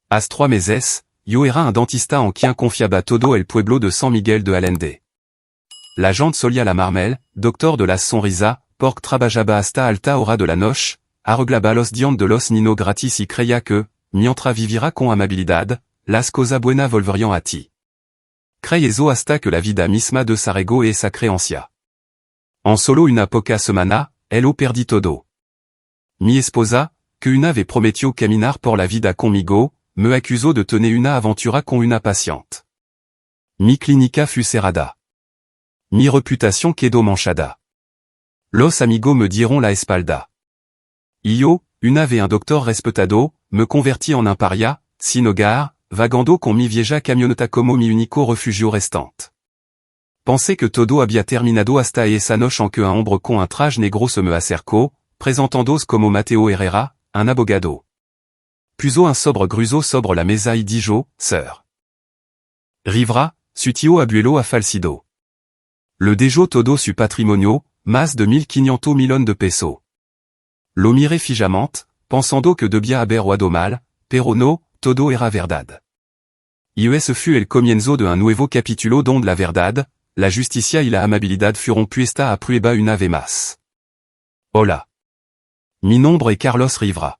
As 3 meses, yo era un dentista en quien confiaba todo el pueblo de San Miguel de Allende. La gente solia la marmel, doctor de las sonrisa, porc trabajaba hasta alta hora de la noche, arreglaba los dientes de los nino gratis y creía que, mientras vivira con amabilidad, las cosas buenas volverían a ti. Creyezo hasta que la vida misma de Sarrego es sa creencia. En solo una poca semana, él perdí todo. Mi esposa, que una vez prometió caminar por la vida conmigo, me acusó de tener una aventura con una paciente. Mi clínica fut cerrada. Mi reputación quedó manchada. Los amigos me dieron la espalda. Y yo, una vez un doctor respetado, me convertí en un paria, sin hogar, vagando con mi vieja camioneta como mi único refugio restante. Pensé que todo había terminado hasta esa noche en que un hombre con un traje negro se me acercó, presentándose como Mateo Herrera, un abogado. Puso un sobre gruzo sobre la mesa y dijo, sir. Rivera, su tío abuelo ha falsido. Le dejo todo su patrimonio, más de 1.500 millones de pesos. Lo miré fijamente, pensando que debía haber oído mal, pero no, todo era verdad. Y ese fut el comienzo de un nuevo capítulo donde la verdad, la justicia y la amabilidad fueron puestas a prueba una vez más. Hola. Mi nombre es Carlos Rivera.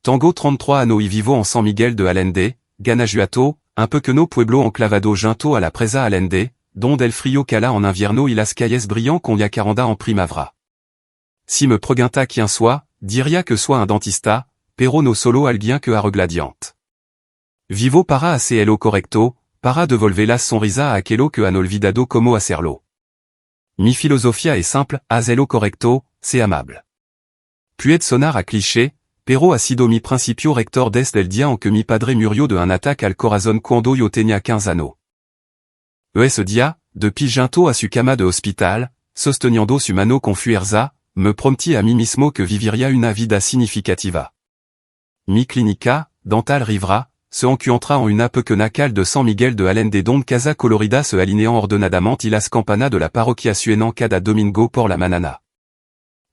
Tengo 33 años y vivo en San Miguel de Allende, Guanajuato, un pequeño pueblo enclavado junto a la presa Allende, donde el frío cala en invierno y las calles brillan con la caranda en primavera. Si me pregunta quién soy, diría que soy un dentista, pero no solo alguien que arregla dientes. Vivo para hacerlo correcto, para devolver la sonrisa a aquello que han olvidado como hacerlo. Mi filosofía es simple, hazlo correcto, sé amable. Puede sonar a cliché, pero ha sido mi principio rector desde el día en que mi padre murió de un ataque al corazón cuando yo tenía 15 años. Ese día, depuis junto a su cama de hospital, sosteniendo su mano con fuerza, me prometí a mí mismo que viviría una vida significativa. Mi clínica, Dental Rivera, se encuentra en una pequeña calle de San Miguel de Allende donde casa colorida se alinean ordenadamente y las campanas de la parroquia suenan cada domingo por la mañana.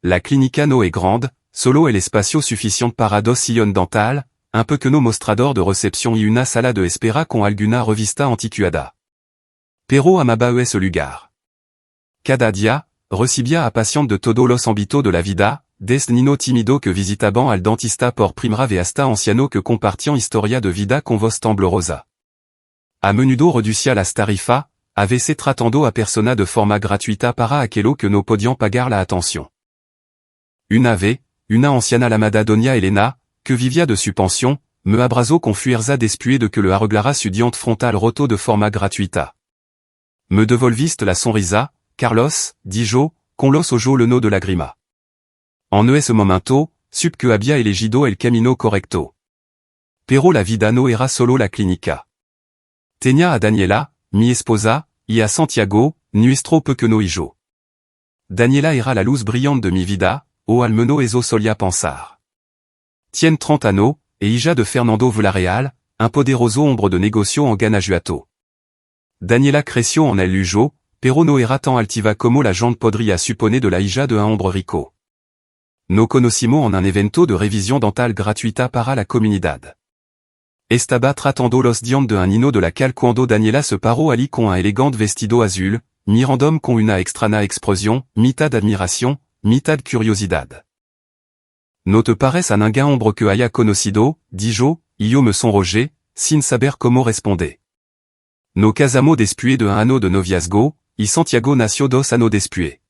La clínica no es grande, solo el espacio suficiente para 2 sillones dental, un pequeño mostrador de recepción y una sala de espera con alguna revista anticuada. Pero amaba ese lugar. Cada día, recibía a pacientes de todos los ámbitos de la vida, desde niño tímido que visitaban al dentista por primera vez hasta anciano que compartían historia de vida con voz temblorosa. A menudo reducía las tarifas, a veces tratando a personas de forma gratuita para aquello que no podían pagar la atención. Una vez, una anciana llamada Doña Elena, que vivía de su pensión, me abrazó con fuerza después de que le arreglara su diente frontal roto de forma gratuita. Me devolviste la sonrisa, Carlos, dijo, con los ojos llenos de lágrimas. En ese momento, supe que había elegido el camino correcto. Pero la vida no era solo la clínica. Tenía a Daniela, mi esposa, y a Santiago, nuestro pequeño hijo. Daniela era la luz brillante de mi vida, o al menos eso solía pensar. Tiene 30 años, e hija de Fernando Villarreal, un poderoso hombre de negocio en Guanajuato. Daniela creció en el lujo, pero no era tan altiva como la gente podría suponer de la hija de un hombre rico. Nos conocimos en un evento de revisión dental gratuita para la comunidad. Estaba tratando los dientes de un niño de la calle cuando Daniela se paró allí con un elegante vestido azul, mirándome con una extraña expresión, mitad admiración, mitad curiosidad. ¿No te parece a ningún hombre que haya conocido? Dijo, y yo me sonrojé, sin saber cómo responder. Nos casamos después de un año de noviazgo, y Santiago nació 2 años después.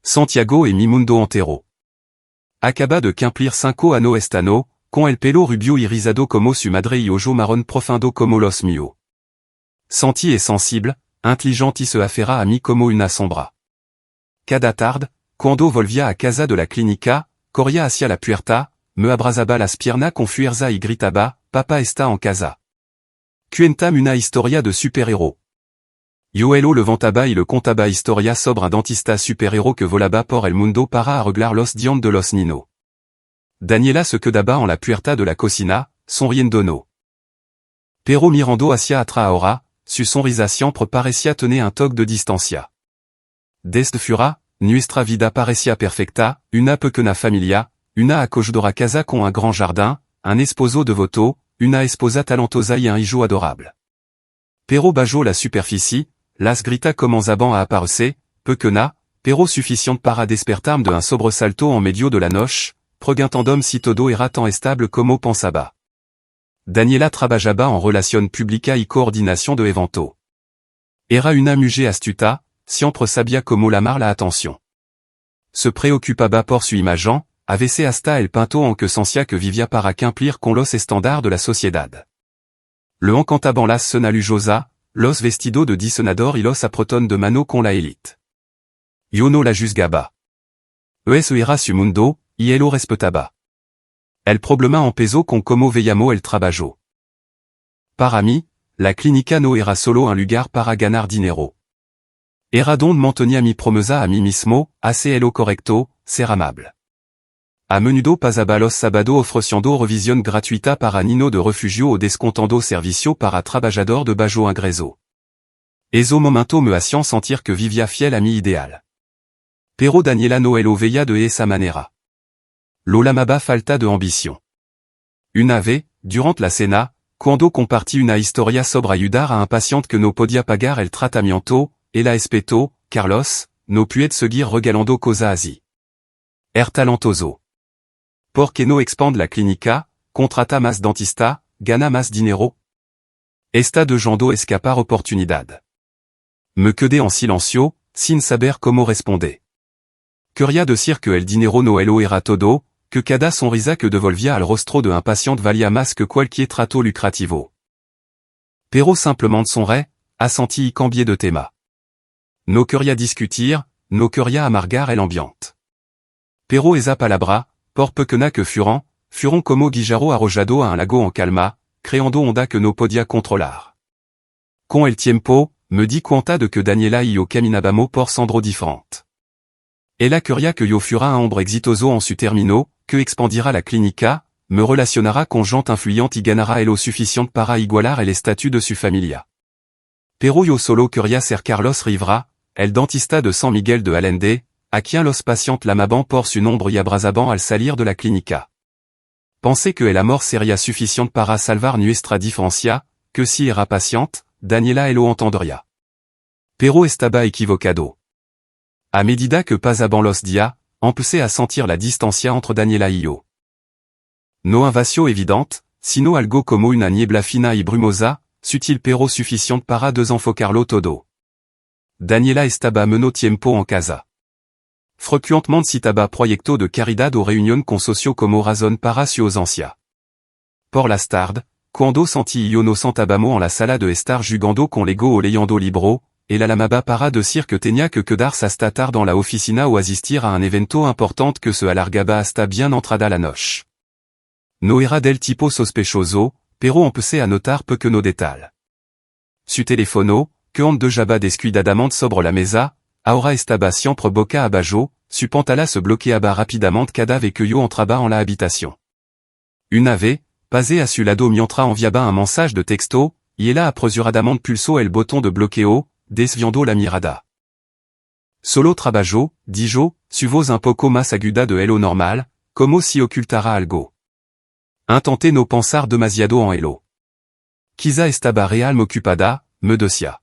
Santiago es mi mundo entero. Acaba de cumplir 5 años este año, con el pelo rubio y rizado como su madre y ojo marrón profundo como los míos. Santi es sensible, inteligente y se aferra a mí como una sombra. Cada tarde, cuando volvía a casa de la clínica, corría hacia la puerta, me abrazaba las piernas con fuerza y gritaba, papá está en casa. Cuéntame una historia de superhéroe. Yo lo levantaba y le contaba historia sobre un dentista superhéroe que volaba por el mundo para arreglar los dientes de los niños. Daniela se quedaba en la puerta de la cocina, sonriéndonos. Pero mirando hacia atrás ahora, su sonrisa siempre parecía tener un toque de distancia. Desde fuera, nuestra vida parecía perfecta, una pequeña familia, una acogedora casa con un gran jardin, un esposo devoto, una esposa talentosa y un hijo adorable. Pero bajo la superficie, las grita comenzaba a aparecer, pequena, pero suficiente para despertarme de un sobresalto en medio de la noche, preguntandome si todo era tan estable como pensaba. Daniela trabajaba en relación pública y coordinación de evento. Era una mujer astuta, siempre sabia como llamar la atención. Se preocupaba por su imagen, a veces hasta el punto en que sentía que vivía para cumplir con los estándares de la sociedad. Le encantaban las cenas lujosas, los vestidos de diseñador y los apretones de mano con la élite. Yo no la juzgaba. Eso era su mundo, y él lo respetaba. El problema empezó con cómo veíamos el trabajo. Para mí, la clínica no era solo un lugar para ganar dinero. Era donde mantenía mi promesa a mí mismo, hacer lo correcto, ser amable. A menudo pasaba los sábados ofreciendo revisión gratuita para niños de refugio o descontando servicio para trabajador de bajo ingreso. Eso momento me hacían sentir que vivía fiel a mi ideal. Pero Daniela no lo veía de esa manera. Lo llamaba falta de ambición. Una vez, durante la cena, cuando compartí una historia sobre ayudar a un paciente que no podía pagar el tratamiento, ella espetó, Carlos, no puede seguir regalando cosas así. Talentoso. ¿Por qué no expande la clínica, contrata más dentista, gana más dinero? Está dejando escapar oportunidad. Me quedé en silencio, sin saber cómo responder. Quería decir que el dinero no lo era todo, que cada sonrisa que devolvía al rostro de un paciente valía más que cualquier trato lucrativo. Pero simplement sonré, assenti y cambié de tema. No quería discutir, no quería amargar el ambiente. Pero esa palabra, por pequeña que fueron como guijarro arrojado a un lago en calma, creando onda que no podía controlar. Con el tiempo, me di cuenta de que Daniela y yo caminábamos por senderos diferentes. Ella quería que yo fuera un hombre exitoso en su término, que expandirá la clínica, me relacionara con gente influyente y ganara lo suficiente para igualar el estatus de su familia. Pero yo solo quería ser Carlos Rivera, el dentista de San Miguel de Allende, a quien los pacientes llamaban por su nombre y abrazaban al salir de la clínica. Pensé que el amor sería suficiente para salvar nuestra diferencia, que si era paciente, Daniela lo entendería. Pero estaba equivocado. A medida que pasaban los días, empecé a sentir la distancia entre Daniela y yo. No invasión evidente, sino algo como una niebla fina y brumosa, sutil pero suficiente para desenfocarlo todo. Daniela estaba menos tiempo en casa. Frecuentemente citaba proyectos de caridad o reunión con socios como razón para su ausencia. Por las tardes, cuando sentí y yo nos sentábamos en la sala de estar jugando con Lego o leyendo libro, ella llamaba para decir que tenía que quedarse hasta tarde en la oficina o asistir a un evento importante que se alargaba hasta bien entrada la noche. No era del tipo sospechoso, pero empecé a notar pequeños detalles. Su teléfono, que on dejaba descuidadamente sobre la mesa, ahora estaba siempre boca abajo, su pantalón se bloqueaba rápidamente cada vez que yo entraba en la habitación. Una vez, pasé a su lado mientras enviaba un mensaje de texto, y ella apresuradamente pulsó el botón de bloqueo, desviando la mirada. Solo trabajo, dijo, su voz un poco más aguda de lo normal, como si ocultara algo. Intenté no pensar demasiado en elo. Quizá estaba realmente ocupada, me decía.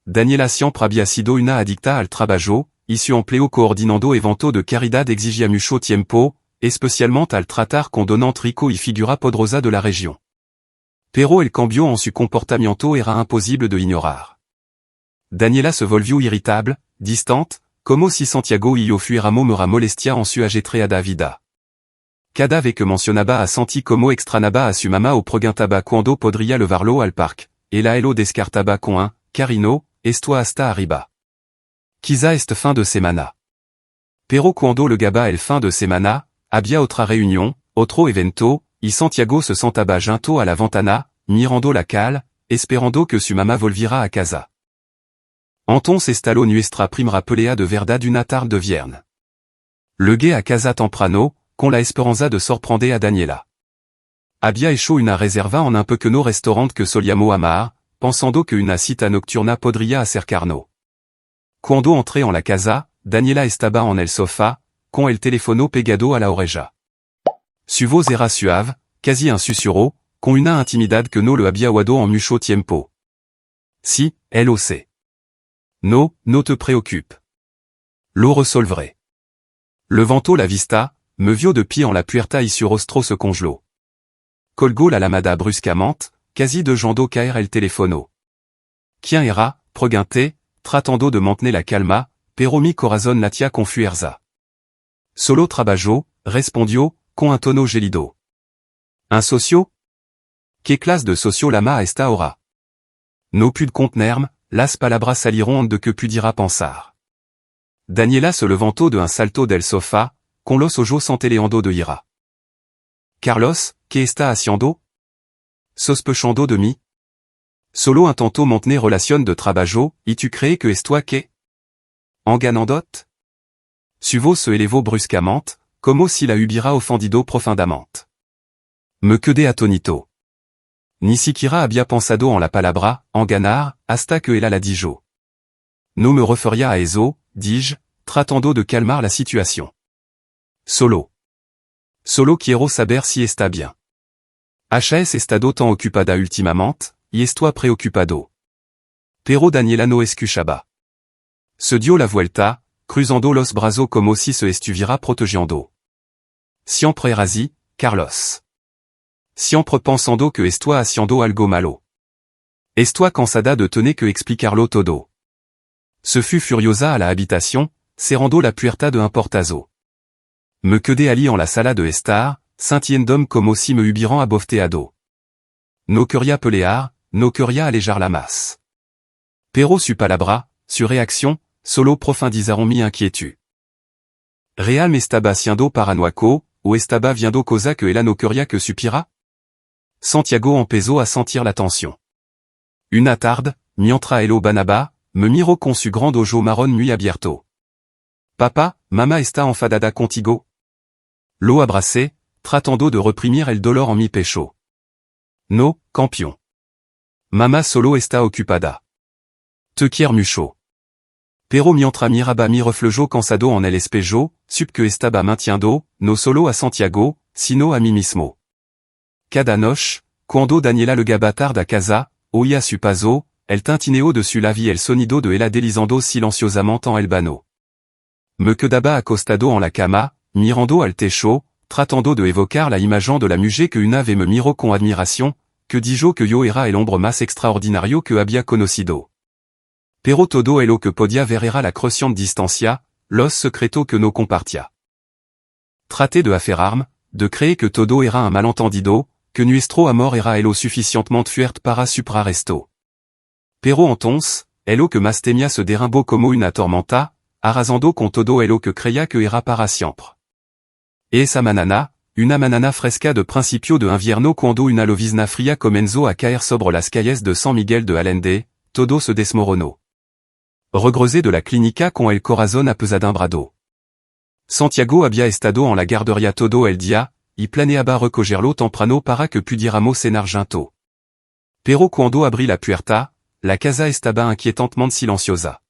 Daniela siempre había sido una adicta al trabajo, y su empleo coordinando eventos de caridad exigía mucho tiempo, especialmente al tratar con donantes ricos y figura poderosa de la región. Pero el cambio en su comportamiento era imposible de ignorar. Daniela se volvió irritable, distante, como si Santiago y yo fuéramos mera molestia en su ajetreada vida. Cada vez que mencionaba a Santi como extranaba a su mamá o preguntaba cuando podría llevarlo al parque, ella lo descartaba con un, Carino, esto hasta arriba. Quizá este fin de semana. Pero cuando le gaba el fin de semana, había otra reunión, otro evento, y Santiago se sentaba junto a la ventana, mirando la calle, esperando que su mamá volviera a casa. Entonces instaló nuestra primera pelea de verdad una tarde de viernes. Llegué a casa temprano, con la esperanza de sorprender a Daniela. Había hecho una reserva en un pequeño restaurante que solíamos amar, pensando que una cita nocturna podría acercarnos. Cuando entré en la casa, Daniela estaba en el sofá, con el teléfono pegado a la oreja. Su voz era suave, casi un susurro, con una intimidad que no le había wado en mucho tiempo. Si, LOC. No, no te préoccupe. Lo resolveré. Levantó la vista, me vio de pied en la puerta y su rostro se congeló. Colgó la lamada bruscamente, quasi de jando caer el teléfono. Quien era, pregunté, tratando de mantener la calma, pero mi corazón latía con fuerza. Solo trabajo, respondió, con un tono gélido. Un socio? ¿Qué clase de socio lama a esta hora? No pude contenerme, las palabras salieron de que pudiera pensar. Daniela se levantó de un salto del sofá, con los ojos centelleando de ira. Carlos, ¿qué está haciendo? Sospechando de mí? Solo intentó mantener relación de trabajo, y tu crees que estoy que? En ganandot? Su voz se elevó bruscamente, como si la hubiera ofendido profundamente. Me quedé atónito. Ni siquiera había pensado en la palabra, en ganar, hasta que ella la dijo. No me refería a eso, dis-je, tratando de calmar la situation. Solo quiero saber si está bien. HS estado tan ocupada ultimamente, y estoy preocupado. Pero Daniela no escuchaba. Se dio la vuelta, cruzando los brazos como si se estuviera protegiendo. Siempre era así, Carlos. Siempre pensando que estoy haciendo algo malo. Estoy cansada de tener que explicarlo todo. Se fut furiosa a la habitación, cerrando la puerta de un portazo. Me quedé allí en la sala de estar, sintiéndome como si me hubieran abofeteado. No quería pelear, no quería alejar la masse. Pero su palabra, su reacción, solo profundizaron mi inquietud. Real me estaba haciendo paranoico, o estaba viendo cosa que ella no quería que supiera? Santiago empezó a sentir la tensión. Una tarde, mientras el banaba, me miró con su grand ojo marrón muy abierto. Papa, mamá está enfadada contigo? Lo abracé, tratando de reprimir el dolor en mi pecho. No, campeón. Mamá solo está ocupada. Te quiero mucho. Pero mientras miraba mi reflejo cansado en el espejo, supe que estaba mintiendo, no solo a Santiago, sino a mí mismo. Cada noche, cuando Daniela llegaba tarde a casa, oía su paso, el tintineo de su lavi el sonido de ella deslizando silenciosamente en el vano. Me quedaba acostado en la cama, mirando al techo, tratando de evocar la imagen de la mujer que una vez me miró con admiración, que dijo que yo era el hombre más extraordinario que había conocido. Pero todo lo que podía ver era la creciente distancia, los secretos que no compartía. Traté de aferrarme, de creer que todo era un malentendido, que nuestro amor era lo suficientemente fuerte para superar esto. Pero entonces, lo que más temía se derrumbó como una tormenta, arrasando con todo lo que creía que era para siempre. Esa manana, una manana fresca de principio de invierno cuando una llovizna fría comenzó a caer sobre las calles de San Miguel de Allende, todo se desmoronó. Regresé de la clínica con el corazón apesadumbrado. Santiago había estado en la guardería todo el día, y planeaba recogerlo temprano para que pudiéramos en Argento. Pero cuando abrí la puerta, la casa estaba inquietantemente silenciosa.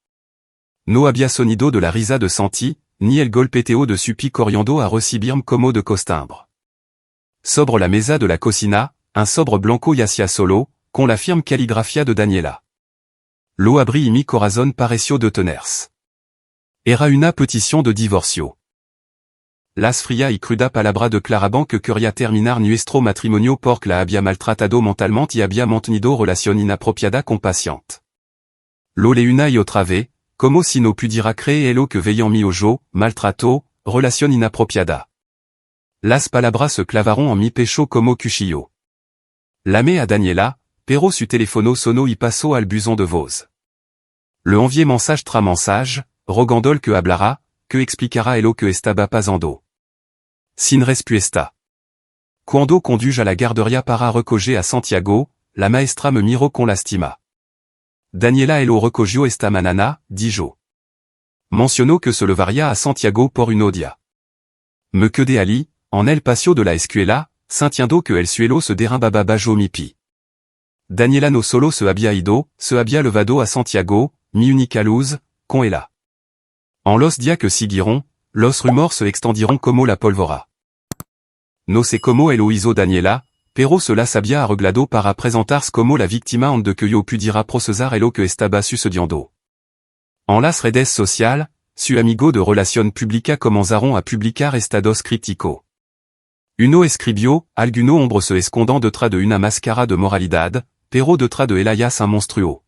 No había sonido de la risa de Santi, ni el golpeteo de su pico corriendo a recibirme como de costumbre. Sobre la mesa de la cocina, un sobre blanco yacía solo, con la firme caligrafia de Daniela. Lo abrí y mi corazón pareció detenerse. Era una petición de divorcio. Las fría y cruda palabra de Claraban que quería terminar nuestro matrimonio porque la había maltratado mentalmente y había mantenido relación inapropiada con paciente. Lo le una y otra vez, como si no pudiera creer lo que veían mi ojo, maltrato, relación inapropiada. Las palabras se clavaron en mi pecho como cuchillo. Llamé a Daniela, pero su teléfono sonó y pasó al buzón de voz. Le envié mensage tras mensage, rogandole que hablara, que explicara lo que estaba pasando. Sin respuesta. Cuando conduje a la guardería para recoger a Santiago, la maestra me miró con lástima. Daniela lo recogió esta manana, dijo. Mencionó que se levaría a Santiago por un día. Me quedé allí, en el patio de la escuela, sintiendo que el suelo se derrumbaba bajo mi pie. Daniela no solo se había ido, se había levado a Santiago, mi única luz, con ella. En los días que siguieron, los rumores se extendieron como la pólvora. No sé cómo lo hizo Daniela, pero se la sabia arreglado para presentars como la víctima onde que yo pudiera procesar lo que estaba sucediendo. En las redes social, su amigo de relación pública comenzaron a publicar estados crítico. Uno escribió, alguno hombre se escondant detrás de una máscara de moralidad, pero detrás de Elias un monstruo.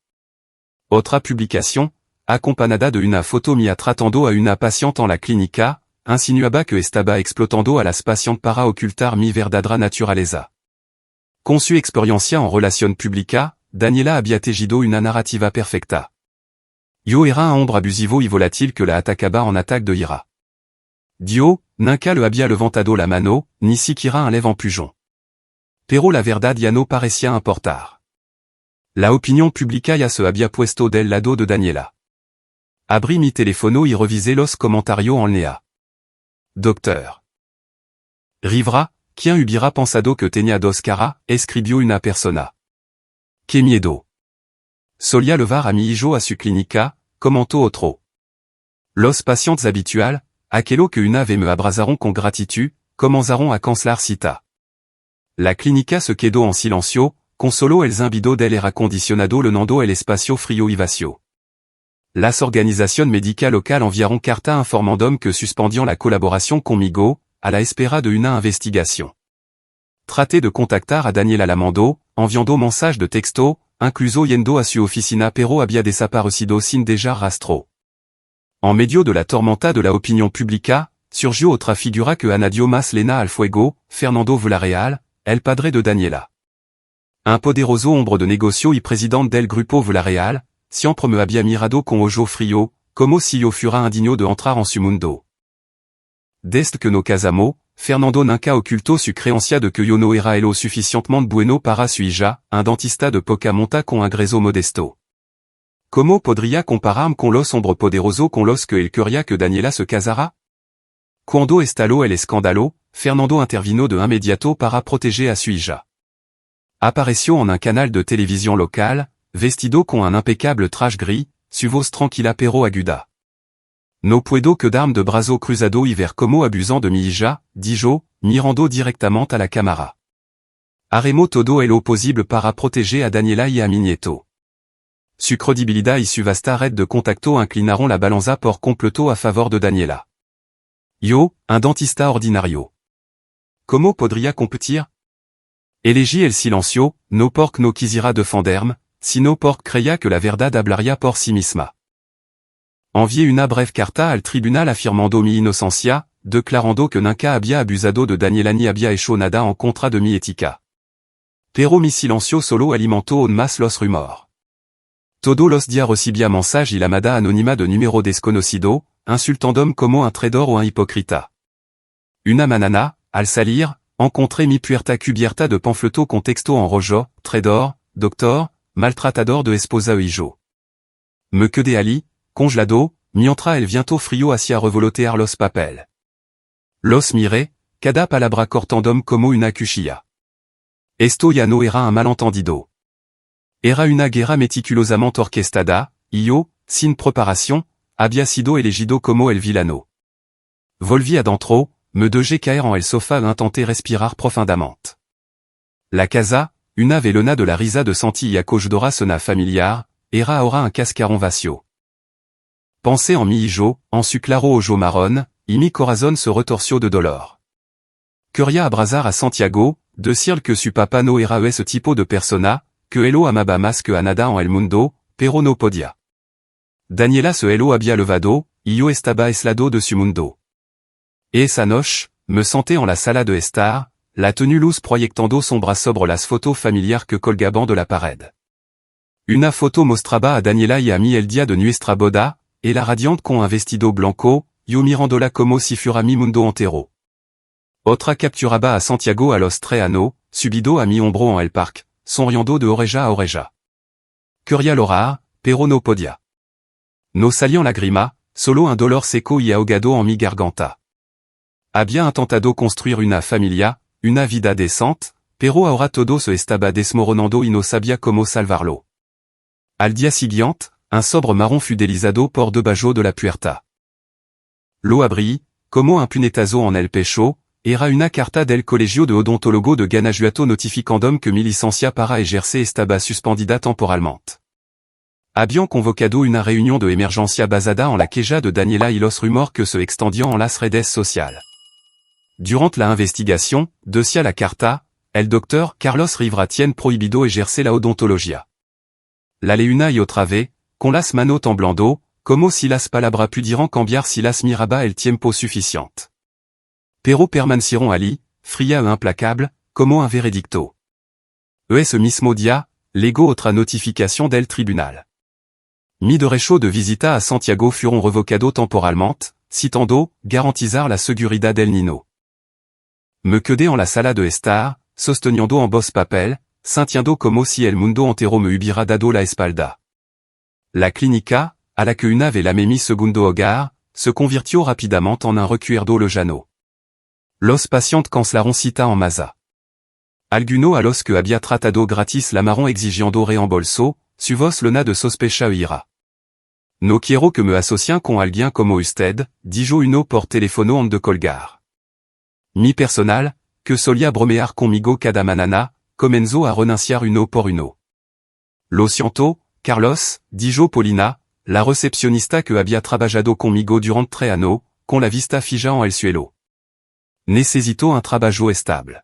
Otra publicación, acompañada de una foto mia tratando a una paciente en la clínica, insinuaba que estaba explotando a las pacientes para ocultar mi verdadera naturaleza. Con su experiencia en relación pública, Daniela había tejido una narrativa perfecta. Yo era un hombre abusivo y volátil que la atacaba en ataque de ira. Dio, nunca le había levantado la mano, ni siquiera un leve empujon. Pero la verdad ya no parecía importar. La opinión pública ya se había puesto del lado de Daniela. Abrí mi teléfono y revisé los comentarios en línea. Docteur Rivera, quien hubiera pensado que tenía dos caras, escribió una persona. Que miedo. Solia levar a mi hijo a su clínica, comentó otro. Los pacientes habituales, aquello que una vez me abrazaron con gratitud, comenzaron a cancelar cita. La clínica se quedó en silencio, con solo el zumbido del aire acondicionado llenando el espacio frío y vacío. Las organización médica local enviaron carta informandome que suspendian la colaboración conmigo, a la espera de una investigación. Traté de contactar a Daniela Lamando, enviando mensaje de texto, incluso yendo a su oficina pero había desaparecido sin dejar rastro. En medio de la tormenta de la opinión pública, surgió otra figura que añadió más lena al fuego, Fernando Villarreal, el padre de Daniela. Un poderoso hombre de negocio y presidente del grupo Villarreal, siempre me había mirado con ojo frío, como si yo fuera indigno de entrar en su mundo. Desde que nos casamos, Fernando nunca ocultó su creencia de que yo no era lo suficientemente bueno para su hija, un dentista de poca monta con ingreso modesto. ¿Cómo podría compararme con los hombres poderosos con los que él quería que Daniela se casara? Cuando estalló el escándalo, Fernando intervino de inmediato para proteger a su hija. Apareció en un canal de televisión local, vestido con un impecable traje gris, su voz tranquila pero aguda. No puedo quedarme de brazo cruzado y ver como abusant de mi hija, dijo, mirando directamente a la cámara. Haremos todo lo posible para proteger a Daniela y a mi nieto. Su credibilidad y su vasta red de contacto inclinaron la balanza por completo a favor de Daniela. Yo, un dentista ordinario. ¿Cómo podría competir? Elegí el silencio, no porque no quisiera defenderme, sino porque creía que la verdad hablaría por sí misma. Envié una breve carta al tribunal afirmando mi inocencia, declarando que nunca había abusado de Daniela ni había hecho nada en contra de mi ética. Pero mi silencio solo alimentó aún más los rumores. Todos los días recibía mensajes y llamada anónima de número desconocido, insultándome como un traidor o un hipócrita. Una mañana, al salir, encontré mi puerta cubierta de panfletos con texto en rojo, traidor, doctor, maltratador de esposa e hijo. Me quedé allí, congelado, mientras el viento frío hacía revolotear los papeles. Los miré, cada palabra cortándome como una cuchilla. Esto ya no era un malentendido. Era una guerra meticulosamente orquestada, y yo, sin preparación, había sido elegido como el villano. Volví adentro, me dejé caer en el sofá e intenté respirar profundamente. La casa, una velona de la risa de Santi y acogedora sona familiar, era ahora un cascarón vacío. Pensé en mi hijo, en su claro ojo marrón, y mi corazón se retorció de dolor. Quería abrazar a Santiago, decirle que su papá no era ese tipo de persona, que elo amaba más que a nada en el mundo, pero no podía. Daniela se elo había levado, y yo estaba aislado de su mundo. Esa noche, me senté en la sala de estar, la tenue luz proyectando sombra sobre las fotos familiares que colgaban de la pared. Una foto mostraba a Daniela y a mí el día de nuestra boda, y la radiante con un vestido blanco, yo mirándola como si fuera mi mundo entero. Otra capturaba a Santiago a los 3 años, subido a mi hombro en el parque, sonriendo de oreja a oreja. Quería llorar, pero no podía. No salían lágrimas, solo un dolor seco y ahogado en mi garganta. Había intentado construir una familia, una vida decente, pero ahora todo se estaba desmoronando y no sabía cómo salvarlo. Al día siguiente, un sobre marrón fut deslizado por debajo de la puerta. Lo abrí, como un puñetazo en el pecho, era una carta del Colegio de Odontologo de Guanajuato notificandum que mi licencia para ejercer estaba suspendida temporalmente. Habían convocado una reunión de emergencia basada en la queja de Daniela y los rumores que se extendían en las redes sociales. Durant la investigación, decía la carta, el doctor Carlos Rivera tiene prohibido ejercer la odontología. La ley una y otra vez, con las manos temblando, como si las palabras pudieran cambiar si las miraba el tiempo suficiente. Pero permanecieron allí, fría e implacable, como un veredicto. Ese mismo día, llegó otra notificación del tribunal. Mi derecho de visita a Santiago fueron revocado temporalmente, citando, garantizar la seguridad del niño. Me quedé en la sala de estar, sosteniendo en voz papel, sintiendo como si el mundo entero me hubiera dado la espalda. La clínica, a la que una vez la mi segundo hogar, se convirtió rápidamente en un recuerdo lejano. Los pacientes cancelaron cita en masa. Alguno a los que había tratado gratis la marron exigiendo reembolso, su voz lona de sospecha e ira. No quiero que me asocien con alguien como usted, dijo uno por teléfono en de colgar. Mi personal, que solía bromear conmigo cada manana, comenzó a renunciar uno por uno. Lo siento, Carlos, dijo Paulina, la recepcionista que había trabajado conmigo durante 3 años, con la vista fija en el suelo. Necesito un trabajo estable.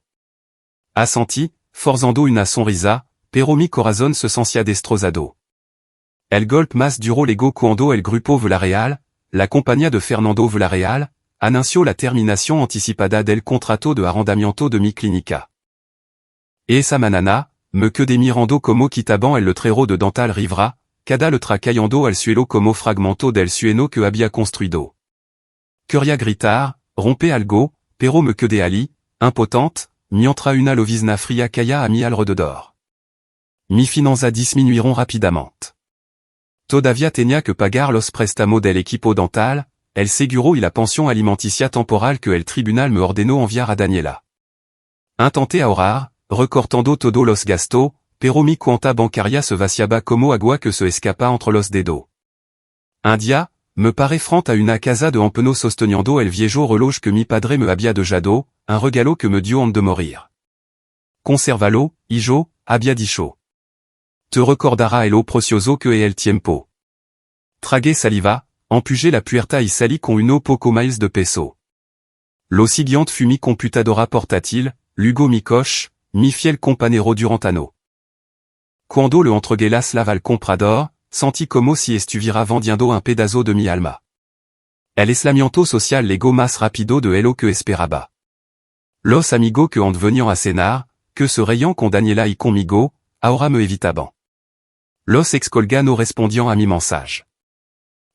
Assenti, forzando una sonrisa, pero mi corazón se sentía destrozado. El golpe más duro llegó cuando el grupo Villarreal, la compañía de Fernando Villarreal, anunció la terminación anticipada del contrato de arrendamiento de mi clínica. Esa manana, me quedé mirando como quitaban el letrero de Dental Rivera, cada letra cayendo al suelo como fragmento del sueño que había construido. Quería gritar, rompe algo, pero me quedé allí, impotente, mientras una lovizna fría caía a mi alrededor. Mi finanzas disminuyeron rápidamente. Todavía tenía que pagar los préstamos del equipo dental, el seguro y la pensión alimenticia temporal que el tribunal me ordenó enviar a Daniela. Intenté ahorrar, recortando todos los gastos, pero mi cuenta bancaria se vaciaba como agua que se escapa entre los dedos. Un día, me paré frente a una casa de empeño sosteniendo el viejo reloj que mi padre me había dejado, un regalo que me dio antes de morir. Consérvalo, hijo, había dicho. Te recordará el precioso que es el tiempo. Tragué saliva, empujé la puerta y salí con uno poco miles de peso. Lo siguiente fut mi computadora portátil, luego mi coche, mi fiel compañero durant años. Cuando le entregué la slava al comprador, sentí como si estuviera vendiendo un pedazo de mi alma. El aislamiento social llegó más rápido de lo que esperaba. Los amigos que venían a cenar, que se reían con Daniela y conmigo, ahora me evitaban. Los ex-colgas no respondían a mi mensaje.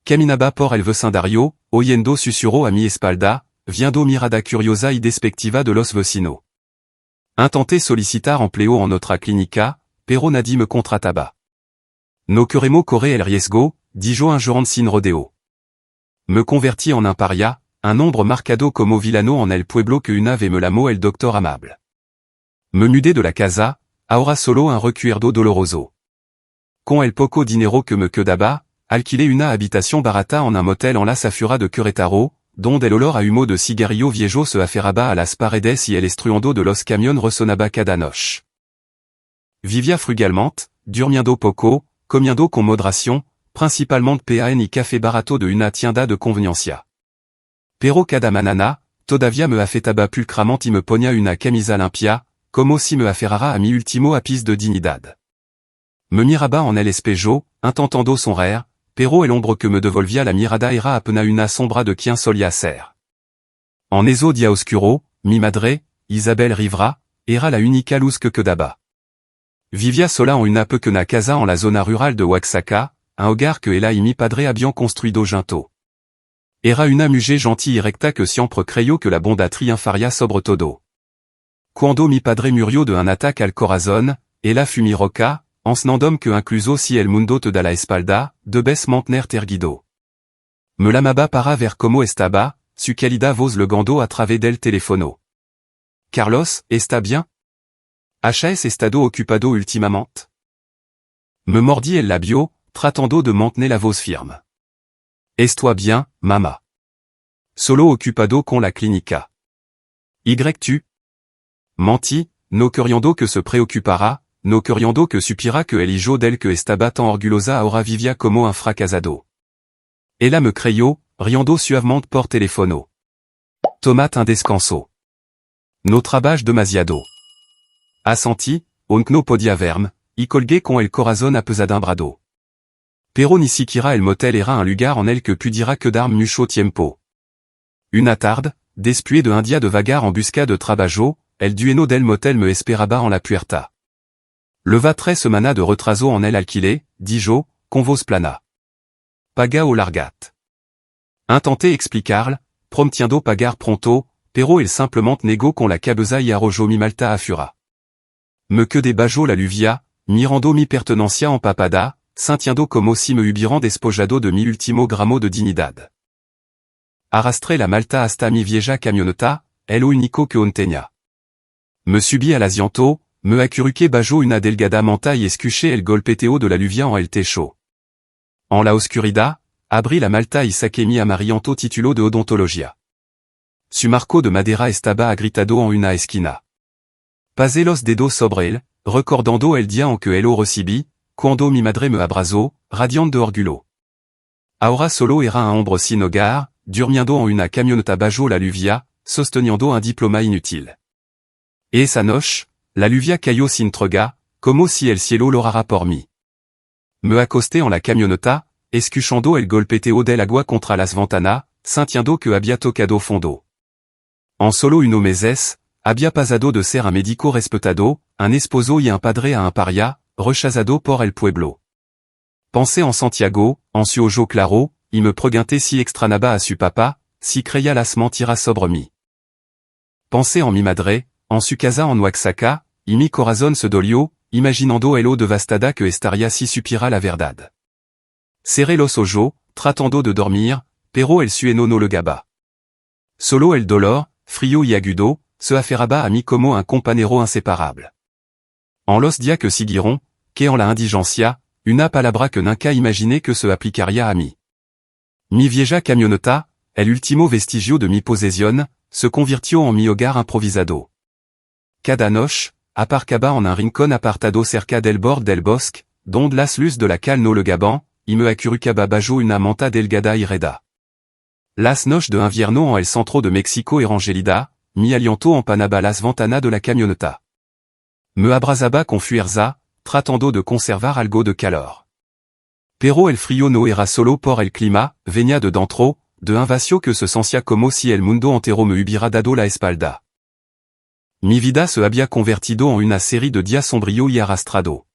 Caminaba por el vecindario, oyendo susurro a mi espalda, viendo mirada curiosa y despectiva de los vecinos. Intenté solicitar empleo en otra clínica, pero nadie me contrataba. No queremos correr el riesgo, dijo un jour sin rodeo. Me convertí en un paria, un nombre marcado como villano en el pueblo que una vez me llamó el doctor amable. Me mudé de la casa, ahora solo un recuerdo doloroso. Con el poco dinero que me quedaba, alquilé una habitación barata en un motel en la Safura de Querétaro, donde el olor a humo de cigarrillo viejo se aferraba a las paredes y el estruendo de los camiones resonaba cada noche. Vivía frugalmente, durmiendo poco, comiendo con moderación, principalmente pan y café barato de una tienda de conveniencia. Pero cada manana, todavía me afeitaba pulcramente y me ponía una camisa limpia, como si me aferrara a mi último ápice de dignidad. Me miraba en el espejo, intentando sonreír, pero el hombre que me devolvía la mirada era apenas una sombra de quien solía ser. En eso dia oscuro, mi madre, Isabel Rivera, era la única luz que quedaba. Vivía sola en una pequeña casa en la zona rural de Oaxaca, un hogar que ella y mi padre habían construido juntos. Era una mujer gentille y recta que siempre creyó que la bondad triunfaría sobre todo. Cuando mi padre murió de un ataque al corazón, ella fut mi roca, enseñándome que incluso si el mundo te da la espalda, debes mantenerte erguido. Me llamaba para ver cómo estaba, su calidad voz le gando a través del teléfono. Carlos, ¿está bien? ¿Has estado ocupado últimamente? Me mordí el labio, tratando de mantener la voz firme. ¿Estoy bien, mamá? Solo ocupado con la clínica. Y-tu? Menti, no queriendo que se preoccupara, no queriendo que supira que el hijo del que estaba tan orgullosa ahora vivia como un fracasado. Ella me creyó, riendo suavemente por teléfono. Tomate un descanso. No trabalho demasiado. Assenti, aunque no podia verme, y colgué con el corazón apesadumbrado. Pero ni siquiera el motel era un lugar en el que pudiera quedar mucho tiempo. Una tarde, después de un día de vagar en busca de trabajo, el dueño del motel me esperaba en la puerta. Leva 3 semanas de retraso en el alquiler, dijo, con voz plana. Paga o largat. Intenté explicarle, prometiendo pagar pronto, pero el simplement negó con la cabeza y arrojó mi malta a fura. Me que de bajo la lluvia, mirando mi pertenencia empapada, sintiendo como si me hubieran despojado de mi último gramo de dignidad. Arrastré la malta hasta mi vieja camioneta, el único que tenía. Me subí al asiento, me acurruqué bajo una delgada manta y escuché el golpeteo de la lluvia en el techo. En la oscuridad, abrí la malta y saqué mi amarillo título de odontología. Su marco de madera estaba agritado en una esquina. Pasé los dedos sobre él, recordando el día en que lo recibí, cuando mi madre me abrazó, radiante de orgullo. Ahora solo era un hombre sin hogar, durmiendo en una camioneta bajo la lluvia, sosteniendo un diploma inútil. Et esa noche, la lluvia cayó sin tregua, como si el cielo l'orara por mí. Me acosté en la camioneta, escuchando el golpeteo del agua contra las ventanas, sintiendo que había tocado fondo. En solo unos meses, había pasado de ser un médico respetado, un esposo y un padre a un paria, rechazado por el pueblo. Pensé en Santiago, en su ojo claro, y me pregunté si extrañaba a su papá, si creía las mentiras sobre mí. Pensé en mi madre, en su casa en Oaxaca, y mi corazón se dolió, imaginando el devastada que estaría si supiera la verdad. Cerré los ojos, tratando de dormir, pero el sueño no lo gaba. Solo el dolor, frío y agudo, se aferraba a mí como un compañero inseparable. En los días que siguieron, que en la indigencia, una palabra que nunca imaginé que se aplicaría a mí. Mi vieja camioneta, el último vestigio de mi posesión, se convirtió en mi hogar improvisado. Cada noche, aparcaba en un rincón apartado cerca del bord del bosque, donde las luz de la cal no le gaban, y me acurrucaba bajo una manta delgada y reda. Las noches de invierno en el centro de México eran gélidas, mi aliento empanaba las ventanas de la camioneta. Me abrazaba con fuerza, tratando de conservar algo de calor. Pero el frío no era solo por el clima, venía de dentro, de un vacío que se sentía como si el mundo entero me hubiera dado la espalda. Mi vida se había convertido en una serie de días sombríos y arrastrado.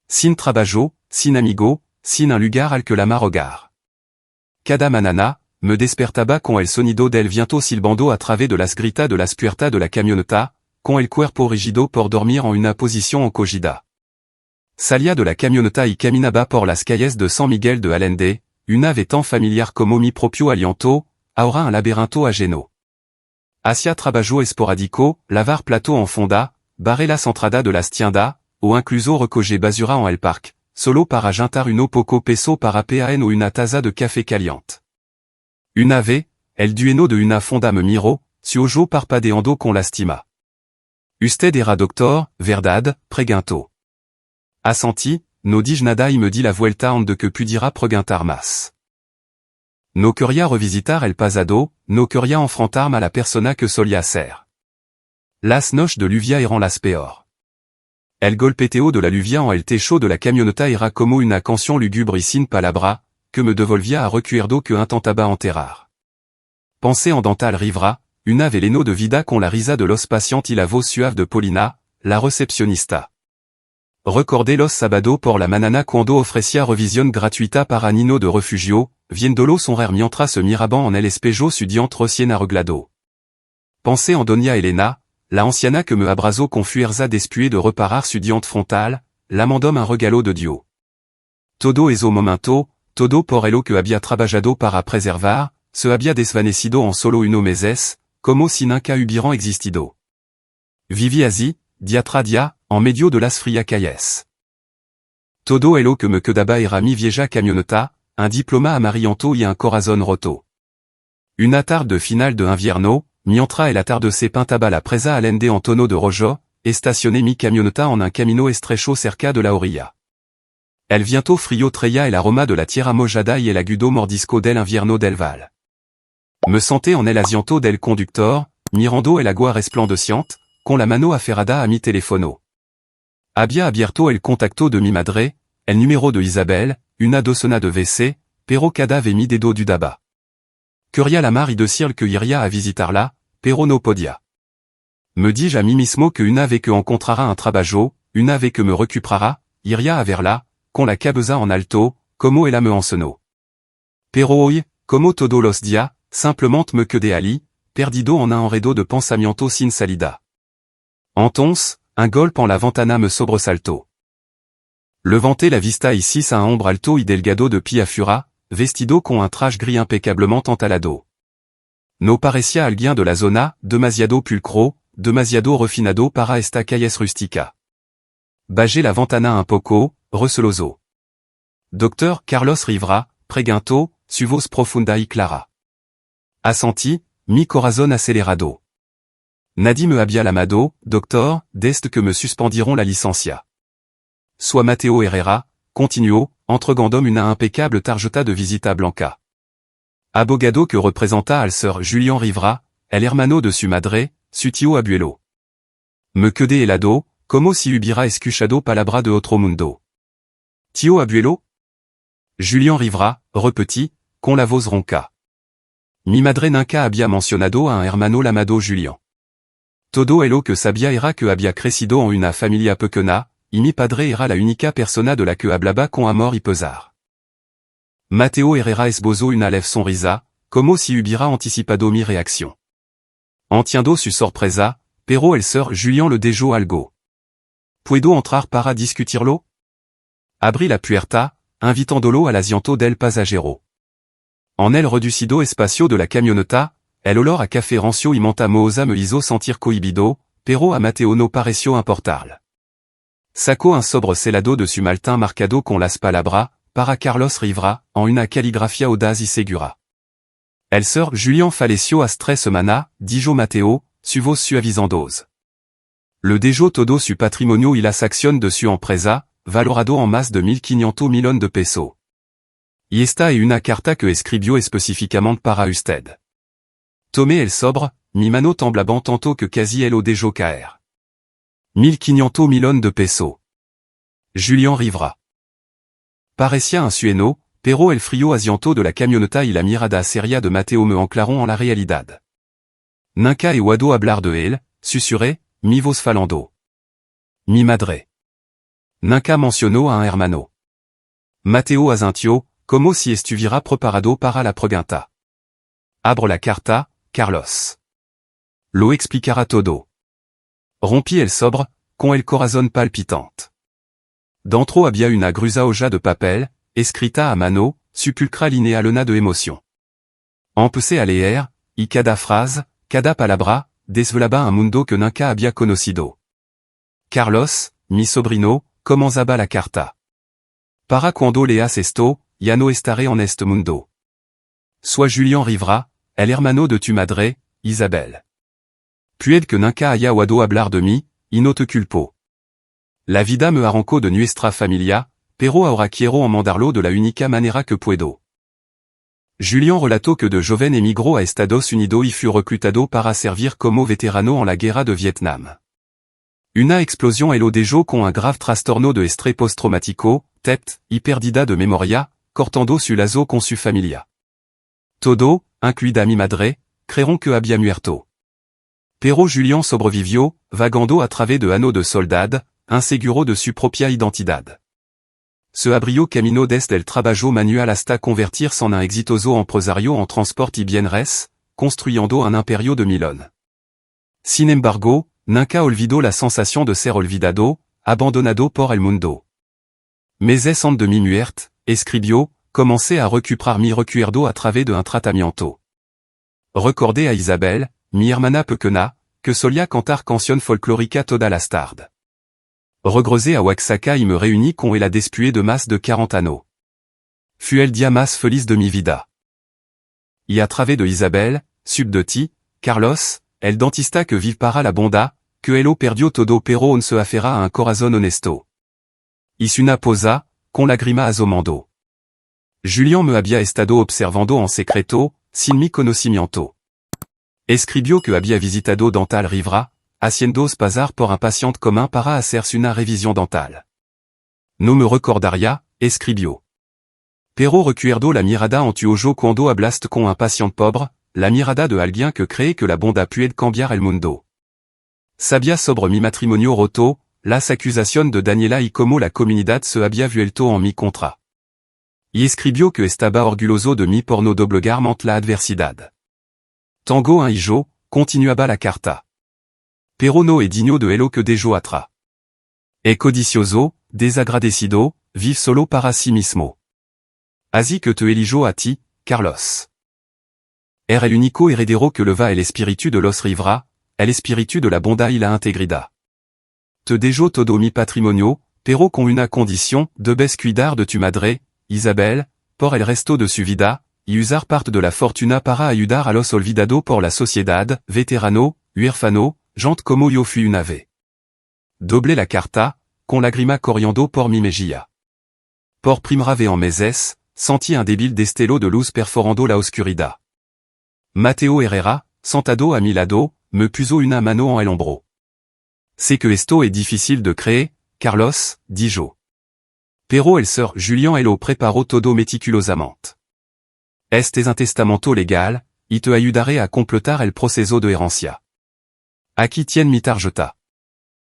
Sin trabajo, sin amigo, sin un lugar al que la mar hogar. Cada mañana, me despertaba con el sonido del viento silbando a través de las gritas de las puertas de la camioneta, con el cuerpo rígido por dormir en una posición encogida. Salía de la camioneta y caminaba por las calles de San Miguel de Allende, una ave tan familiar como mi propio aliento, ahora un laberinto ajeno. Hacia trabajo esporádico, lavar plato en fonda, barrer la entrada de las tiendas, o incluso recoger basura en el parque, solo para juntar uno poco peso para pear o una taza de café caliente. Una vez, el dueño de una fonda me miró, su ojo parpadeando con lastima. Usted era doctor, verdad, preguntó. Assenti, no dije nada y me di la vuelta antes de que pudiera preguntar más. No quería revisitar el pasado, no quería enfrentarme a la persona que solía ser. Las noches de lluvia eran las peor. El golpeteo de la lluvia en el techo de la camioneta era como una canción lúgubre y sin palabra, que me devolvía a recuerdo que intentaba enterrar. Pensé en Dental Rivera, una veleno de vida con la risa de los pacientes y la voz suave de Paulina, la recepcionista. Recordé los sábados por la mañana cuando ofrecía revisión gratuita para Nino de refugio, viéndolo sonreír mientras se miraban en el espejo su diente recién arreglado. Pensé en Doña Elena, la anciana que me abrazó con fuerza después de reparar su diente frontal, la mandóme un regalo de Dios. Todo eso momento, todo por elo que había trabajado para preservar, se había desvanecido en solo unos meses, como si nunca hubieran existido. Viví así, día tras día, en medio de las frías calles. Todo elo que me quedaba era mi vieja camioneta, un diploma amarillento y un corazón roto. Una tarde de final de invierno, mientra e la tarde se pintaba la presa alende en tono de rojo, estacioné mi camioneta en un camino estrecho cerca de la orilla. El viento frío traía el aroma de la tierra mojada y el agudo mordisco del invierno del val. Me senté en el asiento del conductor, mirando el agua resplandeciente, con la mano aferrada a mi teléfono. Había abierto el contacto de mi madre, el número de Isabel, una docena de veces, pero cada vez mi dedo dudaba. Quería llamar y decirle que iría a visitarla, pero no podía. Me dis-je a mí mismo que una vez que encontrara un trabajo, una vez que me recuperara, iría a verla, con la cabeza en alto, como ella me enseñó. Pero hoy, como todos los días, simplement me quedé allí, perdido en un enredo de pensamiento sin salida. Entonces, un golpe en la ventana me sobresaltó. Levanté la vista ici a un hombre alto y delgado de pie a fura, vestido con un traje gris impecablement entalado. No parecía alguien de la zona, demasiado pulcro, demasiado refinado para esta calles rustica. Bajé la ventana un poco, receloso. Docteur Carlos Rivera, pregunto, su voz profunda y clara. Assenti, mi corazón acelerado. Nadie me había llamado, doctor, desde que me suspendiront la licencia. Soit Mateo Herrera, continuó, entregandome una impecable tarjeta de visita blanca. Abogado que representa al Sir Julián Rivera, el hermano de su madre, su tío abuelo. Me quedé helado, como si hubiera escuchado palabra de otro mundo. Tío abuelo? Julián Rivera, repetí, con la voz ronca. Mi madre nunca había mencionado a un hermano llamado Julián. Todo lo que sabía era que había crecido en una familia pequeña, y mi padre era la única persona de la que hablaba con amor y pesar. Mateo Herrera esbozó una leve sonrisa, como si hubiera anticipado mi reacción. Entiendo su sorpresa, pero el Sir Julián le dejó algo. ¿Puedo entrar para discutirlo? Abrí la puerta, invitándolo al asiento del pasajero. En el reducido espacio de la camioneta, el olor a café rancio y menta mohosa me hizo sentir cohibido, pero a Mateo no pareció importarle. Sacó un sobre celado de su maltin marcado con las palabras, para Carlos Rivera, en una caligrafía audaz y segura. El Sir Julián falleció hace 3 semanas, dijo Mateo, su voz suavizandosa. Le dejó todo su patrimonio y las acciones de su empresa, valorado en más de 1.500 millones de pesos. Y esta es una carta que escribió específicamente para usted. Tomé el sobre, mi mano temblaba tanto que casi lo dejó caer. 1.500 millones de pesos. Julián Rivera. Parecía un sueno, pero el frío asiento de la camioneta y la mirada seria de Mateo me anclaron en la realidad. Nunca he oído hablar de él, susurré, mi voz falando. Mi madre. Nunca mencionó a un hermano. Mateo asintió, como si estuviera preparado para la pregunta. Abro la carta, Carlos. Lo explicará todo. Rompí el sobre, con el corazón palpitante. Dentro había una gruesa hoja de papel, escrita a mano, sepulcral y llena de emoción. Empecé a leer, y cada frase, cada palabra, desvelaba un mundo que nunca había conocido. Carlos, mi sobrino, comenzaba la carta. Para cuando leas esto, ya no estaré en este mundo. Soy Julián Rivera, el hermano de tu madre, Isabel. Puede que nunca haya oído hablar de mí, y no te culpo. La vida me arrancó de nuestra familia, pero ahora quiero mandarlo de la única manera que puedo. Julián relató que de joven emigró a Estados Unidos y fue reclutado para servir como veterano en la guerra de Vietnam. Una explosión lo dejó con un grave trastorno de estrés postraumático, TEPT, y pérdida de memoria, cortando su lazo con su familia. Todo, incluida mi madre, creyeron que había muerto. Pero Julián sobrevivió, vagando a través de anneaux de soldad, inseguro de su propia identidad. Se abrió camino desde el trabajo manual hasta convertirse en un exitoso empresario en transport y bienes, construyendo un imperio de millones. Sin embargo, nunca olvidó la sensación de ser olvidado, abandonado por el mundo. Meses en de mi muerte, escribió, comencé a recuperar mi recuerdo a través de un tratamiento. Recordé a Isabel, mi hermana pequeña, que solía cantar canción folclórica toda las tardes. Regresé a Oaxaca y me reuní con ella después de más de 40 años. Fue el día más feliz de mi vida. Y a través de Isabel, sub de ti, Carlos, el dentista que vive para la bonda, que elo perdió todo pero on se afera a un corazón honesto. Y una posa, con lagrima asomando. Julián me había estado observando en secreto, sin mi conocimiento. Escribió que había visitado Dental Rivera, haciendo pasar por un paciente común para hacerse una revisión dental. No me recordaría, escribió. Pero recuerdo la mirada en tuojo cuando hablaste con un paciente pobre, la mirada de alguien que cree que la bonda puede cambiar el mundo. Sabía sobre mi matrimonio roto, las acusaciones de Daniela y como la comunidad se había vuelto en mi contra. Y escribió que estaba orgulloso de mí por no doblegar ante la adversidad. Tango un hijo, continuaba la carta. Pero no es digno de elo que dejo atrás. Es codicioso, desagradecido, vive solo para sí mismo. Así que te elijo a ti, Carlos. Er el único heredero que leva el espíritu de los Rivera, el espíritu de la bonda y la integridad. Te dejo todo mi patrimonio, pero con una condición, debes cuidar de tu madre, Isabel, por el resto de su vida, y usar parte de la fortuna para ayudar a los olvidados por la sociedad, veterano, huérfano, gente como yo fui una vez. Doblé la carta, con lagrima corriendo por mi mejilla. Por primera vez en meses, sentí un débil destello de luz perforando la oscuridad. Mateo Herrera, sentado a mi lado, me puso una mano en el hombro. Sé que esto es difícil de creer, Carlos, dijo. Pero el Sir Julián lo preparó todo meticulosamente. Este es un testamento legal, y te ayudaré a completar el proceso de herencia. Aquí tien mi tarjeta.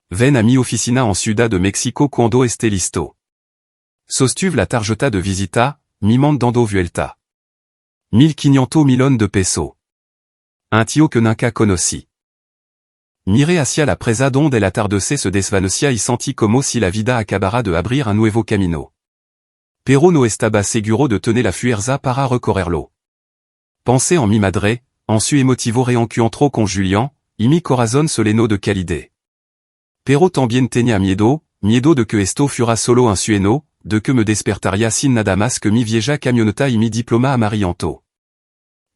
Ven a mi oficina en Ciudad de México cuando esté listo. Sostuve la tarjeta de visita, mi mandando vuelta. 1.500 millones de pesos. Un tío que nunca conocí. Miré hacia la presa donde el atardecer se desvanecía y sentí como si la vida acabara de abrir un nuevo camino. Pero no estaba seguro de tener la fuerza para recorrerlo. Pensé en mi madre, en su emotivo reencuentro con Julián, y mi corazón se llenó de calidez. Pero también tenía miedo de que esto fuera solo un sueño, de que me despertaría sin nada más que mi vieja camioneta y mi diploma amarillanto.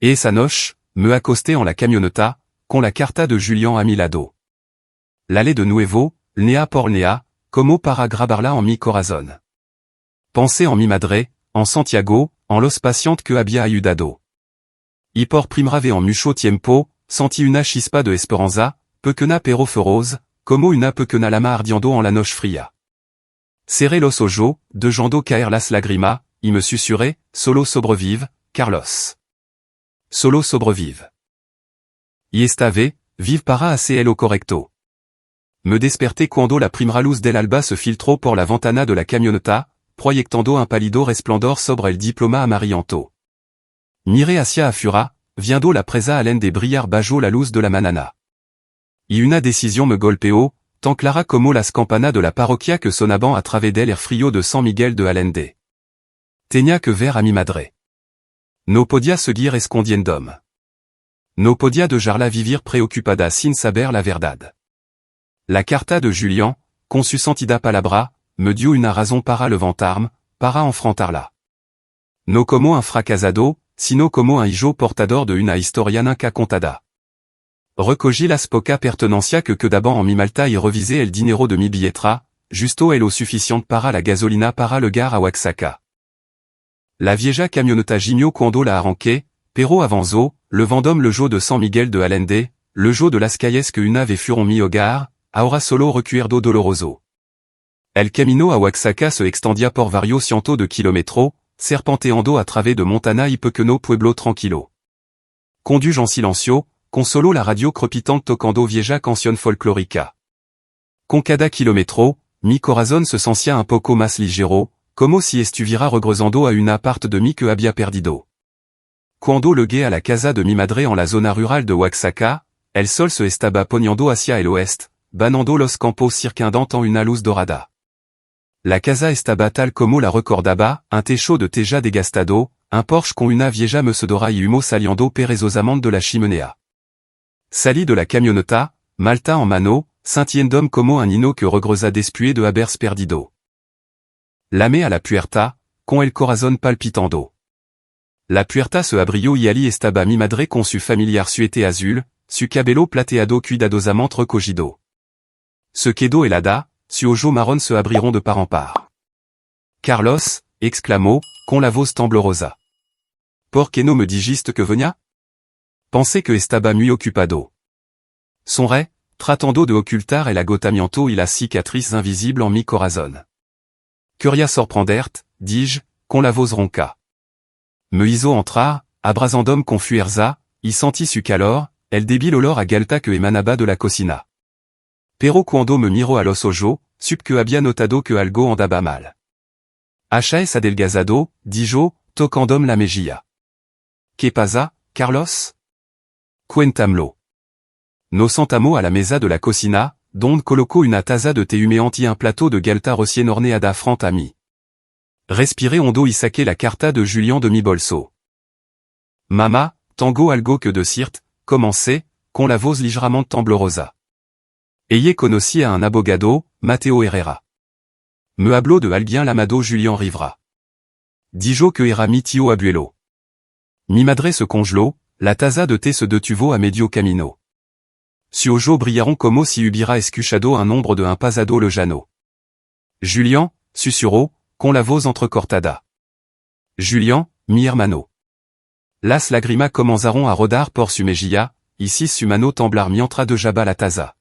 Et esa noche, me acosté en la camioneta, con la carta de Julián a mi lado. L'allée de nuevo, nea por nea, como para grabarla en mi corazón. Pensé en mi madre, en Santiago, en los pacientes que había ayudado. Y por primera vez en mucho tiempo, sentí una chispa de esperanza, pequeña pero feroz, como una pequeña lama ardiendo en la noche fría. Cerré los ojos, dejando caer las lágrimas, y me susurré, solo sobrevive, Carlos. Solo sobrevive. Y esta vez, vive para hacer lo correcto. Me desperté cuando la primera luz del alba se filtró por la ventana de la camioneta, proyectando un pálido resplandor sobre el diploma amarillento. Miré hacia afuera, viendo la presa alende brillar bajo la luz de la manana. Y una decisión me golpeó, tan clara como las campanas de la parroquia que sonaban a través del air frío de San Miguel de Allende. Tenía que ver a mi madre. No podía seguir escondiéndome. No podía dejarla vivir preocupada sin saber la verdad. La carta de Julián, con su sentida palabra, me dio una razón para levantarme, para enfrentarla. No como un fracasado, sino como un hijo portador de una historia nunca contada. Recogí las poca pertenencia que quedaban en mi malta y revisé el dinero de mi billetera, justo el lo suficiente para la gasolina para llegar a Oaxaca. La vieja camioneta gimió cuando la arranqué, pero avanzó, le vendôme le jour de San Miguel de Allende, le jour de las calles que una vez fueron mi hogar, ahora solo recuerdo doloroso. El camino a Oaxaca se extendía por varios cientos de kilómetros, serpenteando a través de montaña y pequeño pueblo tranquilo. Conduis en silencio, con solo la radio crepitante tocando vieja canción folclórica. Con cada kilómetro, mi corazón se sentía un poco más ligero, como si estuviera regresando a una parte de mí que había perdido. Cuando llegué a la casa de mi madre en la zona rural de Oaxaca, el sol se estaba poniendo hacia el oeste, banando los campos circundant en una luz dorada. La casa estaba tal como la recordaba, un techo de teja desgastado, un porche con una vieja mecedora y humo saliendo perezosamente de la chimenea. Salí de la camioneta, malta en mano, sintiéndome como un niño que regresa después de haberse perdido. Llamé a la puerta, con el corazón palpitando. La puerta se abrió y allí estaba mi madre con su familiar suéter azul, su cabello plateado cuidadosamente recogido. Ce quedo et lada, su ojo marron se abriront de part en part. Carlos, exclamó, con la voz temblorosa. ¿Por qué no me dijiste que venía? Pensé que estaba muy ocupado. Sonré, tratando de ocultar el agotamiento y las cicatrices invisibles en mi corazón. Quería sorprenderte, dis-je, con la voz ronca. Me hizo entrar, abrazandome con fuerza, y senti su calor, el débil olor a galta que emanaba de la cocina. Pero cuando me miró a los ojos, supe que había notado que algo andaba mal. Has adelgazado, dijo, tocandome la mejilla. ¿Qué pasa, Carlos? Cuéntamelo. Nos sentamos a la mesa de la cocina, donde colocó una taza de té humeante y un plateau de galta recién horneada frente a mí. Respiré hondo y saqué la carta de Julián de mi bolso. Mama, tengo algo que decirte, commencé, con la voz ligeramente temblorosa. Ella conocí a un abogado, Mateo Herrera. Me habló de alguien llamado Julián Rivera. Dijo que era mi tío abuelo. Mi madre se congeló, la taza de té se detuvo a medio camino. Su ojos brillaron como si hubiera escuchado un nombre de un pasado lejano. Julián, susurró, con la voz entrecortada. Julián, mi hermano. Las lágrimas comenzaron a rodar por su mejilla, y su mano temblar mientras dejaba la taza.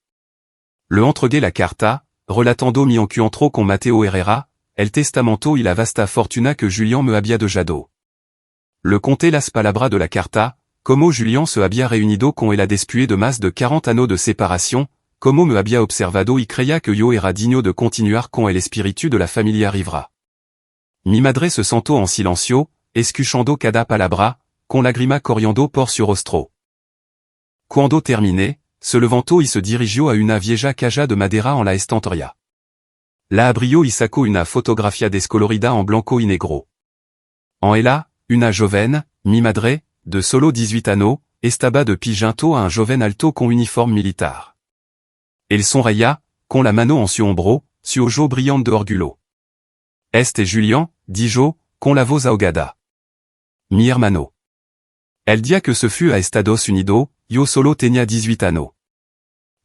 Le entregué la carta, relatando mi encuentro con Mateo Herrera, el testamento y la vasta fortuna que Julián me había dejado. Le conté las palabras de la carta, como Julián se había reunido con él después de más de 40 años de separación, como me había observado y creía que yo era digno de continuar con el espíritu de la familia Rivera. Mi madre se sentó en silencio, escuchando cada palabra, con lágrimas corriendo por su rostro. Cuando terminé, se levantó y se dirigió a una vieja caja de madera en la estantería. La abrió y sacó una fotografía descolorida en blanco y negro. En ella, una joven, mi madre, de solo 18 años, estaba de pie junto a un joven alto con uniforme militar. Elle sonreía, con la mano en su hombro, su ojo brillante de orgullo. Este Julián, dijo, con la voz ahogada. Mi hermano. El día que se fue a Estados Unidos, yo solo tenía 18 años.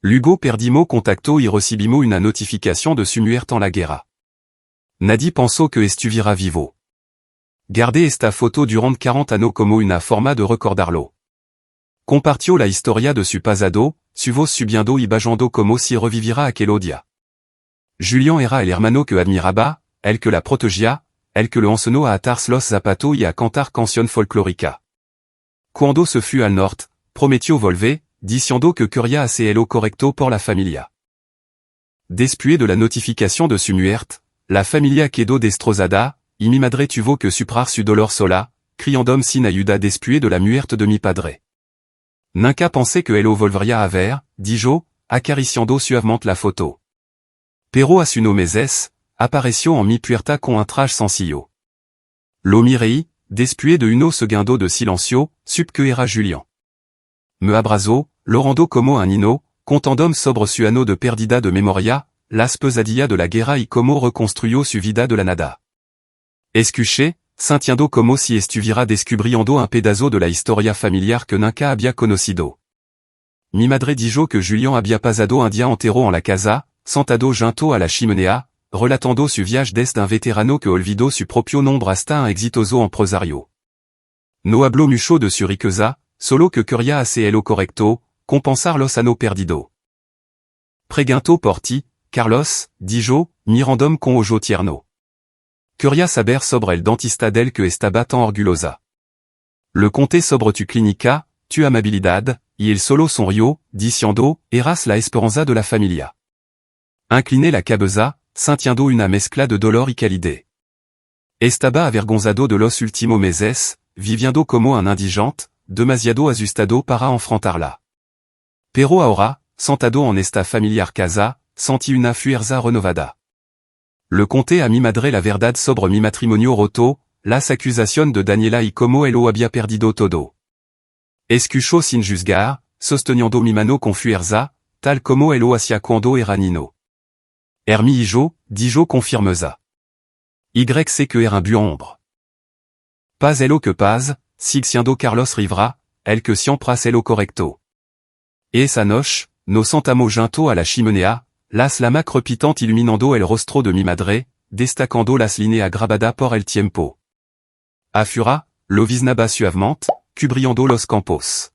Luego perdimos contacto y recibimos una notificación de su muerte en la guerra. Nadie pensó que estuviera vivo. Guardé esta foto durante 40 años como una forma de recordarlo. Compartió la historia de su pasado, su voz subiendo y bajando como si reviviera aquel día. Julián era el hermano que admiraba, el que la protegía, el que le enseñó a atar los zapatos y a cantar canción folclórica. Cuando se fue al norte, prometió volver, diciendo que quería hacerlo correcto por la familia. Después de la notificación de su muerte, la familia quedó destrozada, y mi madre tuvo que superar su dolor sola, criandome sin ayuda después de la muerte de mi padre. Nunca pensé que él volvería a ver, dijo, acariciando suavemente la foto. Pero a sus 9 meses, apareció en mi puerta con un traje sencillo. Lo miré, después de unos segundos de silencio, supe que era Julián. Me abrazó, llorando como un niño, contándome sobre su año de pérdida de memoria, las pesadillas de la guerra y cómo reconstruyó su vida de la nada. Escuché, sintiendo como si estuviera descubriendo un pedazo de la historia familiar que nunca había conocido. Mi madre dijo que Julián había pasado un día entero en la casa, sentado junto a la chimenea, relatando su viaje desde un veterano que olvidó su propio nombre hasta un exitoso empresario. No habló mucho de su riqueza, solo que quería hacerlo correcto, compensar los años perdidos. Pregunto por ti, Carlos, dijo, mirándome con ojo tierno. Quería saber sobre el dentista del que estaba tan orgullosa. Le conté sobre tu clínica, tu amabilidad, y él solo sonrió, diciendo, eras la esperanza de la familia. Incliné la cabeza, sintiendo una mezcla de dolor y calidez. Estaba avergonzado de los últimos meses, viviendo como un indigente, demasiado asustado para enfrentarla. Pero ahora, sentado en esta familiar casa, sentí una fuerza renovada. Le conté a mi madre la verdad sobre mi matrimonio roto, las acusaciones de Daniela y cómo él había perdido todo. Escuchó sin juzgar, sosteniendo mi mano con fuerza, tal como él hacía cuando era niño. Hermi y yo, dijo con firmeza. Y sé que era un buen hombre. Pas el que pas, siendo Carlos Rivera, el que siempre hace lo correcto. Et esa noche, nos sentamos junto a la chimenea, las llamas crepitant iluminando el rostro de mi madre, destacando las líneas grabadas por el tiempo. Afura, lo visnaba suavemente, cubriendo los campos.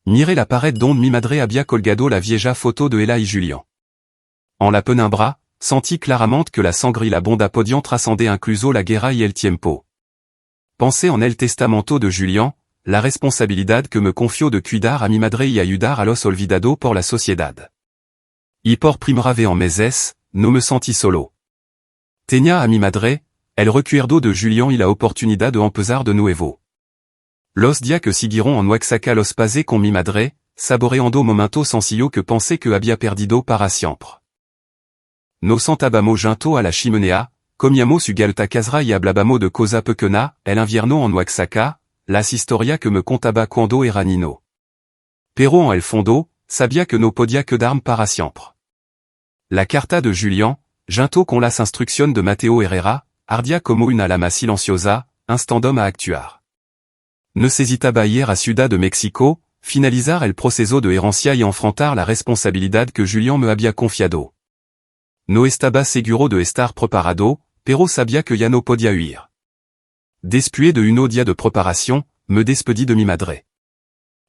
Mirez la pared donde mi madre había colgado la vieja foto de ella y Julián. En la penumbra, senti clairement que la sangrila bonda podiam trascender incluso la guerra y el tiempo. Pensé en el testamento de Julián, la responsabilidad que me confió de cuidar a mi madre y ayudar a los olvidado por la sociedad. Y por primera vez en meses, no me senti solo. Tenía a mi madre, el recuerdo de Julián y la oportunidad de empezar de nuevo. Los días que siguieron en Oaxaca los pasé con mi madre, saboreando momento sencillo que pensé que había perdido para siempre. Nos sentábamos junto a la chimenea, comíamos su galta casera y hablábamos de cosa pequeña, el invierno en Oaxaca, las historias que me contaba cuando era niño. Pero en el fondo, sabía que no podía quedar para siempre. La carta de Julián, junto con las instrucciones de Mateo Herrera, ardía como una lama silenciosa, instandom a actuar. Necesitaba ir a Ciudad de México, finalizar el proceso de herencia y enfrentar la responsabilidad que Julián me había confiado. No estaba seguro de estar preparado, pero sabía que ya no podía huir. Después de un día de preparación, me despedí de mi madre.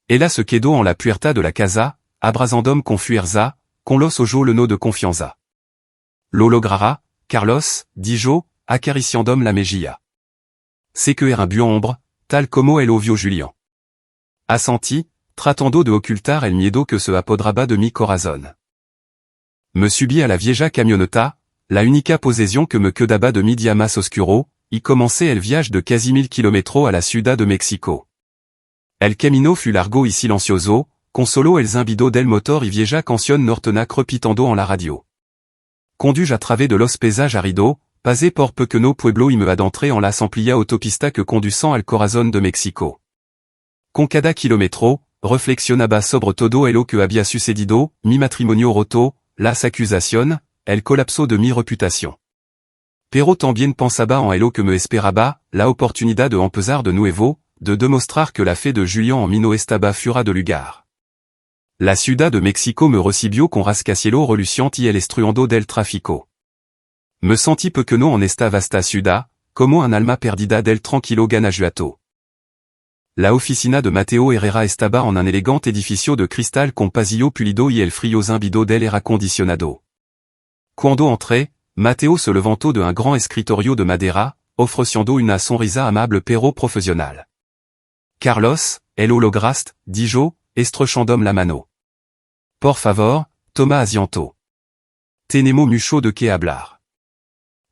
Ella se quedó en la puerta de la casa, abrazandom con fuerza, con los ojos llenos de confianza. Lo logrará, Carlos, dijo, acariciandom la mejilla. Sé que era un buen hombre, tal como el ovio Julián. Assenti, tratando de ocultar el miedo que se apoderaba de mi corazón. Me subí a la vieja camioneta, la única posesión que me quedaba de mi día más oscuro, y comencé el viaje de casi 1000 kilómetros a la Ciudad de México. El camino fut largo y silencioso, con solo el zumbido del motor y vieja canción nortena crepitando en la radio. Conduje a través de los paisajes aridos, pasé por pequeño pueblo y me adentré en la amplia autopista que conducen al corazón de México. Con cada kilómetro, reflexionaba sobre todo lo que había sucedido, mi matrimonio roto, las acusaciones, el colapso de mi reputación. Pero también pensaba en lo que me esperaba, la oportunidad de empezar de nuevo, de demostrar que la fe de Julián en mí no estaba fuera de lugar. La Ciudad de México me recibió con rascacielos relucientes y el estruendo del tráfico. Me sentí pequeño en esta vasta ciudad, como un alma perdida del tranquilo Guanajuato. La oficina de Mateo Herrera estaba en un elegante edificio de cristal con pasillo pulido y el frío zumbido del aire acondicionado. Cuando entré, Mateo se levantó de un grand escritorio de madera, ofreciendo una sonrisa amable pero profesional. Carlos, lo lograste, dijo, estrechando la mano. Por favor, toma asiento. Tenemos mucho de qué hablar.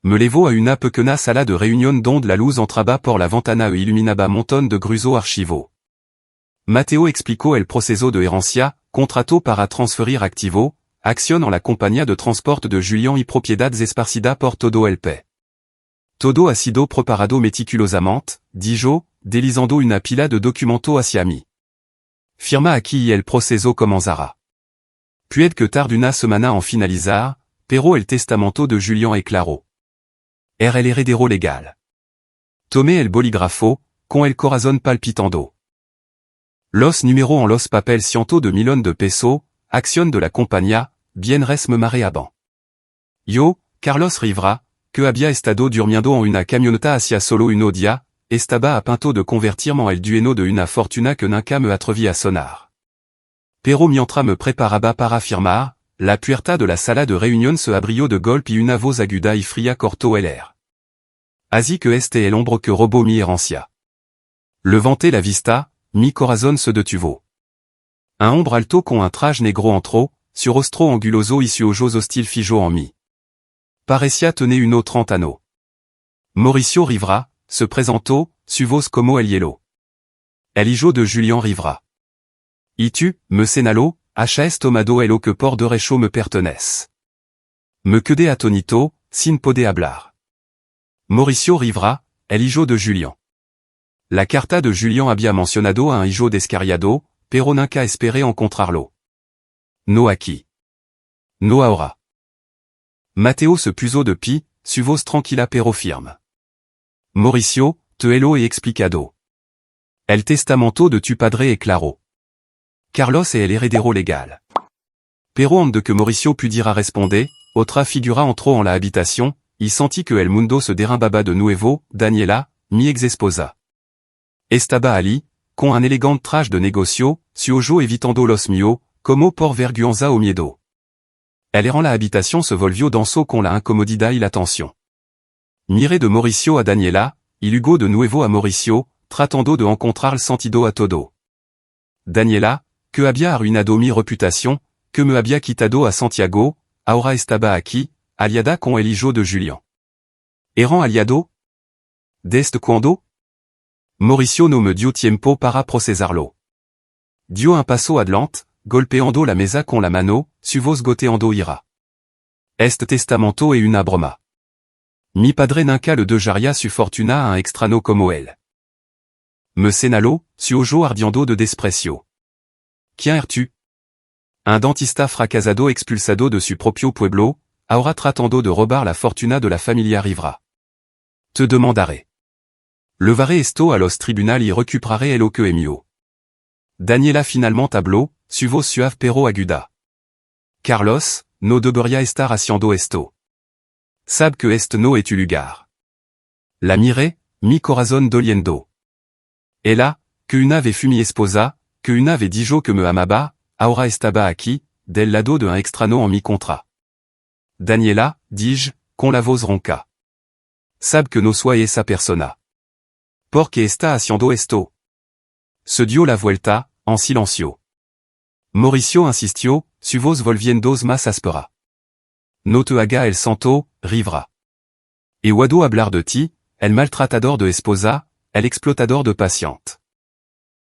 Me levó a una pequeña sala de reunión donde la luz entraba por la ventana e iluminaba montón de grueso archivo. Mateo explicó el proceso de herencia, contrato para transferir activo, acción en la compañía de transporte de Julián y propiedades esparcidas por todo el país. Todo ha sido preparado meticulosamente, dijo, deslizando una pila de documentos hacia mí. Firma aquí y el proceso comenzará. Puede que tarde una semana en finalizar, pero el testamento de Julián es claro. Era el heredero legal. Tomé el bolígrafo, con el corazón palpitando. Los números en los papeles cientos de millones de pesos, acción de la compañía, bienes me mareaban. Yo, Carlos Rivera, que había estado durmiendo en una camioneta hacia solo un día, estaba a punto de convertirme en el dueño de una fortuna que nunca me atreví a sonar. Pero mientras me preparaba para firmar, la puerta de la sala de reunión se abrió de golpe y una voz aguda y fría cortó el aire. Así que este el hombre que robó mi herencia. Levanté la vista, mi corazón se detuvo. Un hombre alto con un traje negro entró, su rostro anguloso y su ojos hostil fijó en mí. Parecía tener unos 30 años. Mauricio Rivera, se presentó, su voz como el hielo. El hijo de Julián Rivera. Y tú, me señaló, has tomado lo que por derecho me pertenece. Me quedé atónito, sin poder hablar. Mauricio Rivera, el hijo de Julián. La carta de Julián había mencionado a un hijo descarriado, pero nunca esperé encontrarlo. No aquí. No ahora. Mateo se puso de pie, su voz tranquila pero firme. Mauricio, te lo he explicado. El testamento de tu padre es claro. Carlos est el heredero legal. Pero antes de que Mauricio pudiera responder, otra figura entró en la habitación, y sentí que el mundo se derrumbaba de nuevo. Daniela, mi ex esposa. Estaba allí, con un elegante traje de negocio, su ojo evitando los míos, como por vergüenza o miedo. Elle errant la habitación se volvió danzó con la incomodidad y la tensión. Miré de Mauricio a Daniela, y luego de nuevo a Mauricio, tratando de encontrar el sentido a todo. Daniela, que había arruinado mi reputación, que me había quitado a Santiago, ahora estaba aquí, aliada con el hijo de Julián. ¿Eran aliado? ¿Desde cuándo? Mauricio no me dio tiempo para procesarlo. Dio un paso adelante, golpeando la mesa con la mano, su voz goteando ira. Este testamento es una broma. Mi padre nunca le dejaría su fortuna a un extraño como él. Me señaló, su ojo ardiendo de desprecio. ¿Quién eres tú? Un dentista fracasado expulsado de su propio pueblo, ahora tratando de robar la fortuna de la familia Rivera. Te demandaré. Levaré esto a los tribunal y recuperaré lo que es mío. Daniela finalmente habló, su voz suave pero aguda. Carlos, no debería estar haciendo esto. Sabe que este no es tu lugar. La miré, mi corazón doliendo. Ella, que una vez fui mi esposa, que una vez dijo que me amaba, ahora estaba aquí, del lado de un extraño en mi contra. Daniela, dis-je, con la voz ronca. Sabe que no soy esa persona. ¿Por qué está haciendo esto? Se dio la vuelta, en silencio. Mauricio insistió, su voz volviendo más áspera. No te haga el santo, Rivera. He oído hablar de ti, el maltratador de esposa, el explotador de paciente.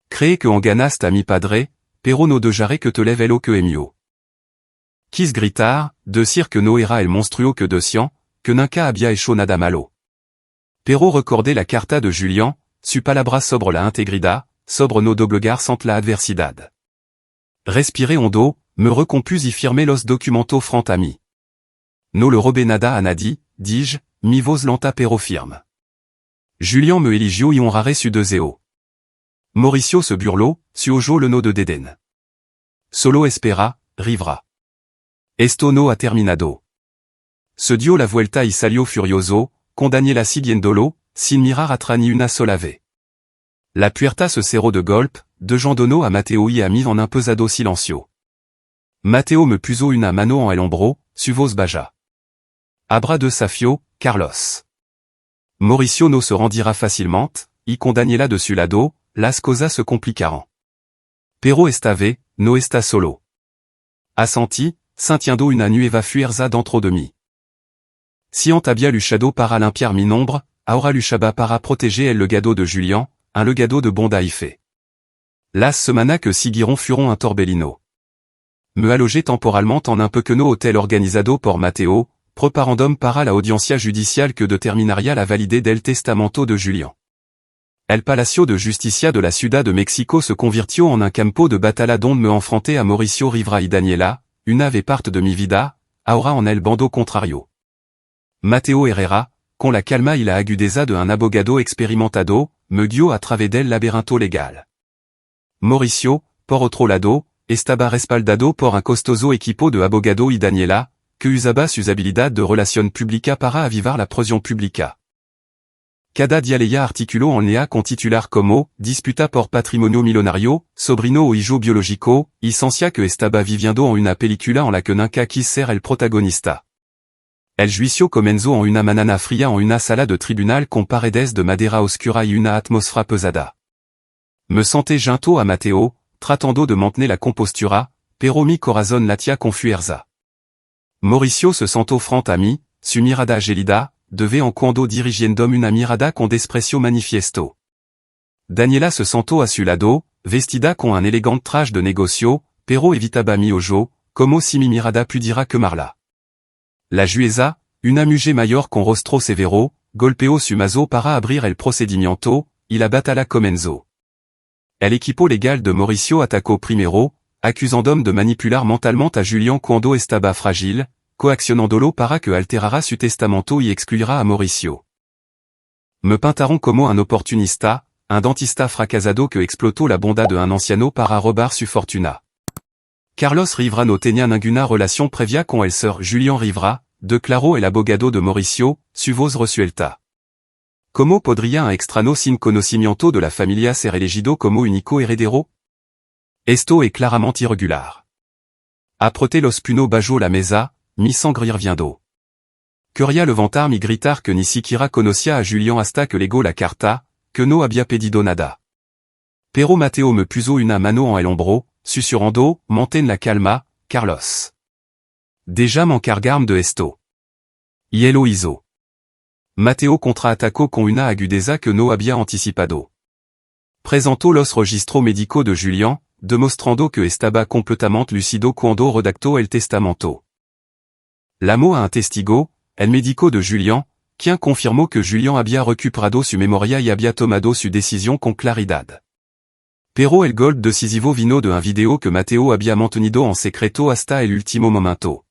Cree que enganaste a mi padre, pero no dejaré que te leve lo que es mío. Quis gritar, decir que no era el monstruo que decían, que nunca había hecho nada malo. Pero recordé la carta de Julián, su palabra sobre la integridad, sobre no doblegar ante la adversidad. Respiré hondo, me recompus y firmé los documentos frente a mí. No le robé nada a nadie, dis-je, mi voz lenta pero firme. Julián me eligió y honraré su deseo. Mauricio se burló, su ojo le no de dédain. Solo espera, Rivera. Esto no ha terminado. Se dio la vuelta y salió furioso, con Daniela siguiéndolo, sin mirar atrás ni una sola vez. La puerta se cerró de golpe, dejándonos a Mateo y a mí en un pesado silencio. Mateo me puso una mano en el hombro, su voz baja. Abra desafio, Carlos. Mauricio no se rendira fácilmente, y con Daniela de su lado, las cosas se complicarán. Pero esta vez, no está solo. Asentí, sintiendo una nueva fuerza dentro de mí. Si había luchado para limpiar mi nombre, ahora luchaba para proteger el legado de Julián, un legado de bondad y fe. Las semanas que siguieron fueron un torbellino. Me alogé temporalement en un pequeño hotel organizado por Mateo, preparandome para la audiencia judicial que determinaría la validez del testamento de Julián. El Palacio de Justicia de la Ciudad de México se convirtió en un campo de batalla donde me enfrenté a Mauricio Rivera y Daniela, una vez parte de mi vida, ahora en el bando contrario. Mateo Herrera, con la calma y la agudeza de un abogado experimentado, me guió a través del laberinto legal. Mauricio, por otro lado, estaba respaldado por un costoso equipo de abogado y Daniela, que usaba sus habilidades de relación pública para avivar la presión pública. Cada día leía artículo en línea con titular como, disputa por patrimonio millonario, sobrino o hijo biológico, y sentía que estaba viviendo en una película en la que nunca quis ser el protagonista. El juicio comenzó en una mañana fría en una sala de tribunal con paredes de madera oscura y una atmósfera pesada. Me senté junto a Mateo, tratando de mantener la compostura, pero mi corazón latía con fuerza. Mauricio se sentó frente a mí, su mirada gelida, de vez en cuando dirigiéndome una mirada con desprecio manifiesto. Daniela se sentó a su lado, vestida con un elegante traje de negocio, pero evitaba mi ojo, como si mi mirada pudiera quemarla. La jueza, una mujer mayor con rostro severo, golpeó su mazo para abrir el procedimiento, y la batalla comenzó. El equipo legal de Mauricio atacó primero, acusándome de manipular mentalmente a Julián cuando estaba frágil, coaccionándolo para que alterara su testamento y excluyera a Mauricio. Me pintaron como un oportunista, un dentista fracasado que exploto la bonda de un anciano para robar su fortuna. Carlos Rivera no tenía ninguna relación previa con el sir Julián Rivera, de claro el abogado de Mauricio, su voz resuelta. ¿Cómo podría un extraño sin conocimiento de la familia ser elegido como único heredero? Esto es claramente irregular. Apreté los puños bajo la mesa, mi sangre hirviendo. Quería levantarme y gritar que ni siquiera conocía a Julián hasta que llegó la carta, que no había pedido nada. Pero Mateo me puso una mano en el hombro, susurrando, mantén la calma, Carlos. Déjà m'encargarme de esto. Y él lo hizo. Mateo contraatacó con una agudeza que no había anticipado. Presentó los registros médicos de Julián, demostrando que estaba completamente lucido cuando redactó el testamento. Llamó a un testigo, el médico de Julián, quien confirmó que Julián había recuperado su memoria y había tomado su decisión con claridad. Pero el gol decisivo vino de un video que Mateo había mantenido en secreto hasta el último momento.